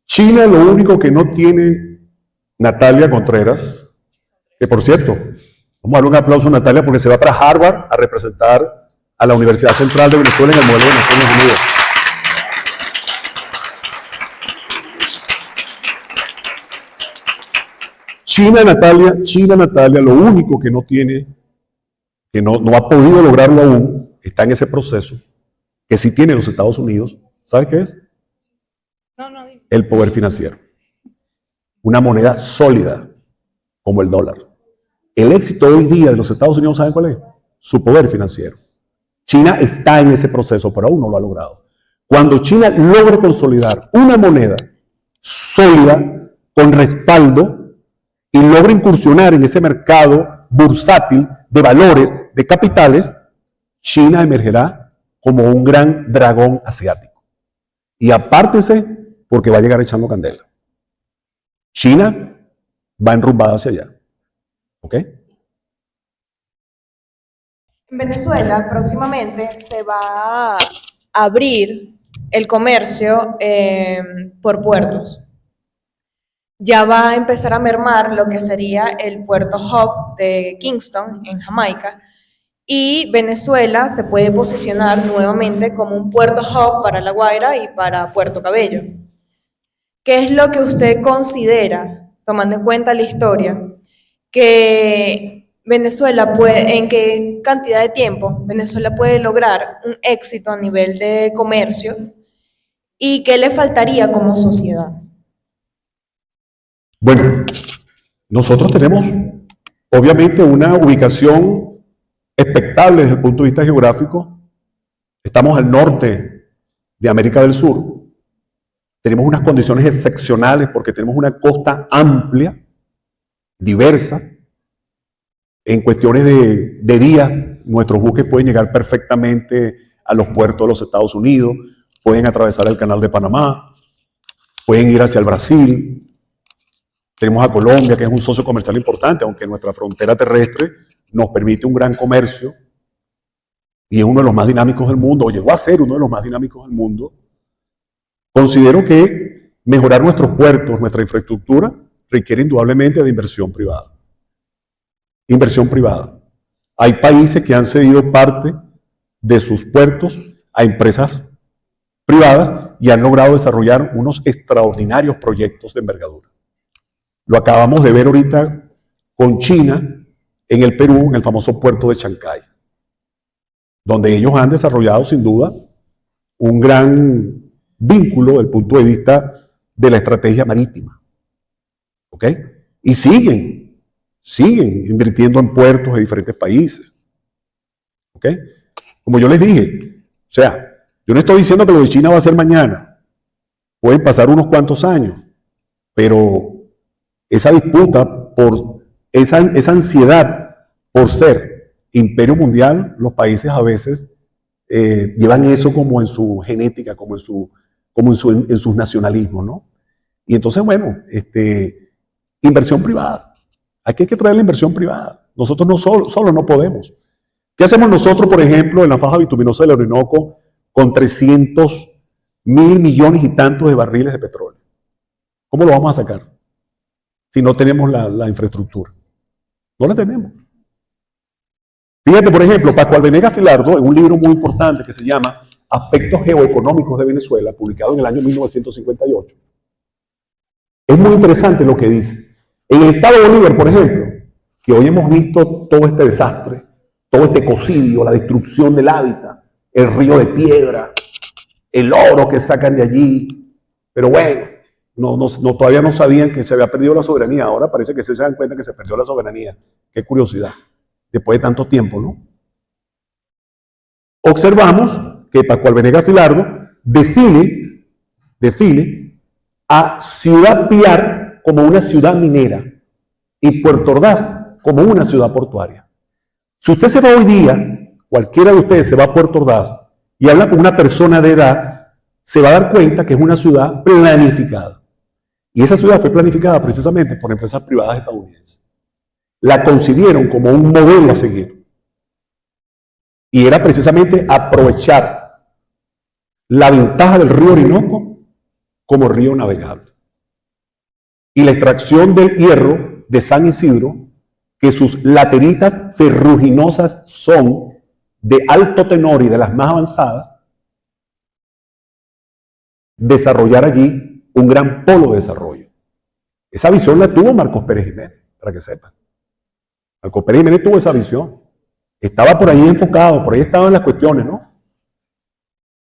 China, lo único que no tiene Natalia Contreras, que por cierto, vamos a darle un aplauso a Natalia porque se va para Harvard a representar a la Universidad Central de Venezuela en el modelo de Naciones Unidas. China, Natalia, lo único que no tiene, que no ha podido lograrlo aún, está en ese proceso, que sí tiene los Estados Unidos. ¿Sabes qué es? El poder financiero. Una moneda sólida como el dólar. El éxito hoy día de los Estados Unidos, ¿saben cuál es? Su poder financiero. China está en ese proceso, pero aún no lo ha logrado. Cuando China logre consolidar una moneda sólida, con respaldo, y logre incursionar en ese mercado bursátil de valores, de capitales, China emergerá como un gran dragón asiático. Y apártense, porque va a llegar echando candela. China va enrumbada hacia allá. ¿Ok? En Venezuela próximamente se va a abrir el comercio por puertos. Ya va a empezar a mermar lo que sería el puerto hub de Kingston en Jamaica, y Venezuela se puede posicionar nuevamente como un puerto hub para La Guaira y para Puerto Cabello. ¿Qué es lo que usted considera, tomando en cuenta la historia, que Venezuela puede, en qué cantidad de tiempo Venezuela puede lograr un éxito a nivel de comercio, y qué le faltaría como sociedad? Bueno, nosotros tenemos obviamente una ubicación expectable desde el punto de vista geográfico. Estamos al norte de América del Sur. Tenemos unas condiciones excepcionales porque tenemos una costa amplia, diversa. En cuestiones de días, nuestros buques pueden llegar perfectamente a los puertos de los Estados Unidos, pueden atravesar el Canal de Panamá, pueden ir hacia el Brasil. Tenemos a Colombia, que es un socio comercial importante, aunque nuestra frontera terrestre nos permite un gran comercio y es uno de los más dinámicos del mundo, o llegó a ser uno de los más dinámicos del mundo. Considero que mejorar nuestros puertos, nuestra infraestructura, requiere indudablemente de inversión privada. Inversión privada. Hay países que han cedido parte de sus puertos a empresas privadas y han logrado desarrollar unos extraordinarios proyectos de envergadura. Lo acabamos de ver ahorita con China en el Perú, en el famoso puerto de Chancay. donde ellos han desarrollado sin duda un gran vínculo desde el punto de vista de la estrategia marítima. ¿Ok? Y siguen invirtiendo en puertos de diferentes países. ¿Ok? Como yo les dije, o sea, yo no estoy diciendo que lo de China va a ser mañana. Pueden pasar unos cuantos años, pero esa disputa por esa ansiedad por ser imperio mundial, los países a veces llevan eso como en su genética, como en sus nacionalismos, ¿no? Y entonces, bueno, inversión privada. Aquí hay que traer la inversión privada. Nosotros no solo no podemos. ¿Qué hacemos nosotros, por ejemplo, en la faja bituminosa del Orinoco con 300.000 millones y tantos de barriles de petróleo? ¿Cómo lo vamos a sacar si no tenemos la infraestructura? No la tenemos. Fíjate, por ejemplo, Pascual Venegas Filardo, en un libro muy importante que se llama Aspectos Geoeconómicos de Venezuela, publicado en el año 1958. Es muy interesante lo que dice. En el estado de Bolívar, por ejemplo, que hoy hemos visto todo este desastre, todo este ecocidio, la destrucción del hábitat, el río de piedra, el oro que sacan de allí, pero bueno, todavía no sabían que se había perdido la soberanía, ahora parece que se dan cuenta que se perdió la soberanía. Qué curiosidad, después de tanto tiempo, ¿no? Observamos que Pascual Venegas Filardo define a Ciudad Piar como una ciudad minera y Puerto Ordaz como una ciudad portuaria. Si usted se va hoy día, cualquiera de ustedes se va a Puerto Ordaz y habla con una persona de edad, se va a dar cuenta que es una ciudad planificada. Y esa ciudad fue planificada precisamente por empresas privadas estadounidenses. La concibieron como un modelo a seguir. Y era precisamente aprovechar la ventaja del río Orinoco como río navegable. Y la extracción del hierro de San Isidro, que sus lateritas ferruginosas son de alto tenor y de las más avanzadas, desarrollar allí un gran polo de desarrollo. Esa visión la tuvo Marcos Pérez Jiménez, para que sepan. Marcos Pérez Jiménez tuvo esa visión. Estaba por ahí enfocado, por ahí estaban las cuestiones, ¿no?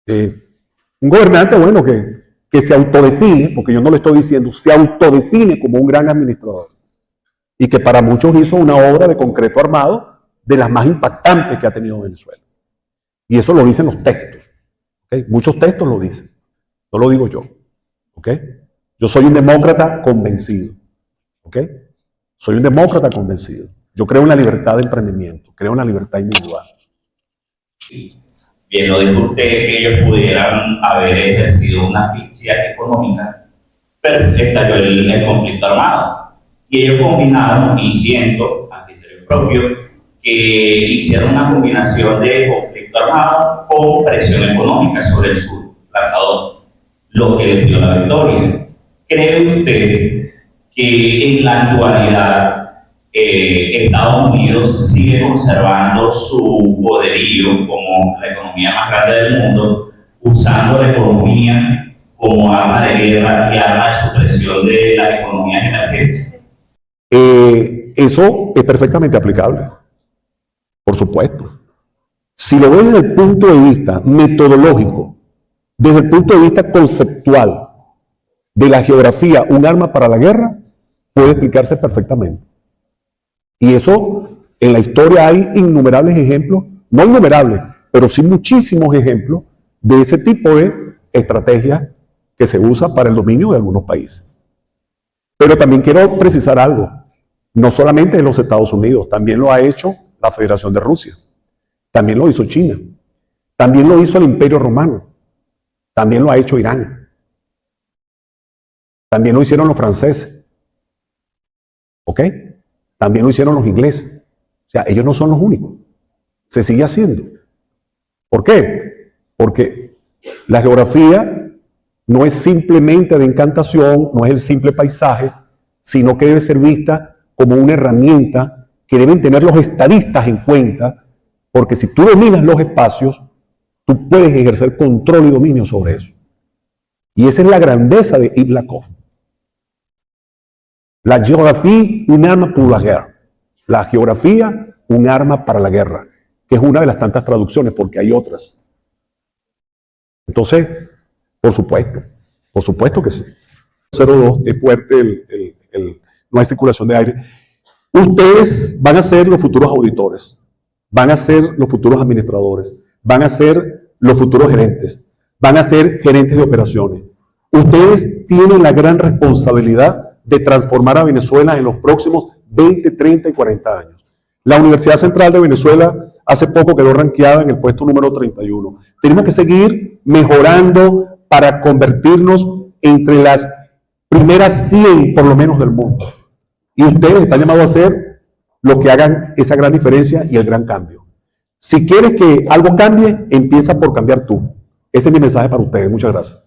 Un gobernante, bueno, que se autodefine, porque yo no le estoy diciendo, se autodefine como un gran administrador. Y que para muchos hizo una obra de concreto armado de las más impactantes que ha tenido Venezuela. Y eso lo dicen los textos. ¿Okay? Muchos textos lo dicen. No lo digo yo. ¿Okay? Yo soy un demócrata convencido. ¿Okay? Soy un demócrata convencido. Yo creo en la libertad de emprendimiento, creo en la libertad individual. Bien, lo dijo usted que ellos pudieran haber ejercido una asfixia económica, pero estalló el conflicto armado. Y ellos combinaron, y siento, a criterio propio, que hicieron una combinación de conflicto armado con presión económica sobre el sur plantador, lo que les dio la victoria. ¿Cree usted que en la actualidad Estados Unidos sigue conservando su poderío como la economía más grande del mundo, usando la economía como arma de guerra y arma de supresión de las economías emergentes? Eso es perfectamente aplicable, por supuesto. Si lo ves desde el punto de vista metodológico, desde el punto de vista conceptual de la geografía, un arma para la guerra, puede explicarse perfectamente. Y eso, en la historia hay innumerables ejemplos, no innumerables, pero sí muchísimos ejemplos de ese tipo de estrategia que se usa para el dominio de algunos países. Pero también quiero precisar algo. No solamente en los Estados Unidos, también lo ha hecho la Federación de Rusia. También lo hizo China. También lo hizo el Imperio Romano. También lo ha hecho Irán. También lo hicieron los franceses. ¿Ok? También lo hicieron los ingleses. O sea, ellos no son los únicos. Se sigue haciendo. ¿Por qué? Porque la geografía no es simplemente de encantación, no es el simple paisaje, sino que debe ser vista como una herramienta que deben tener los estadistas en cuenta, porque si tú dominas los espacios, tú puedes ejercer control y dominio sobre eso. Y esa es la grandeza de Yves Lacoste. La geografía, un arma pour la guerre. La geografía, un arma para la guerra. que es una de las tantas traducciones, porque hay otras. Entonces, por supuesto que sí. 02 es fuerte, no hay circulación de aire. Ustedes van a ser los futuros auditores, van a ser los futuros administradores, van a ser los futuros gerentes, van a ser gerentes de operaciones. Ustedes tienen la gran responsabilidad de transformar a Venezuela en los próximos 20, 30 y 40 años. La Universidad Central de Venezuela hace poco quedó rankeada en el puesto número 31. Tenemos que seguir mejorando para convertirnos entre las primeras 100, por lo menos, del mundo. Y ustedes están llamados a ser los que hagan esa gran diferencia y el gran cambio. Si quieres que algo cambie, empieza por cambiar tú. Ese es mi mensaje para ustedes. Muchas gracias.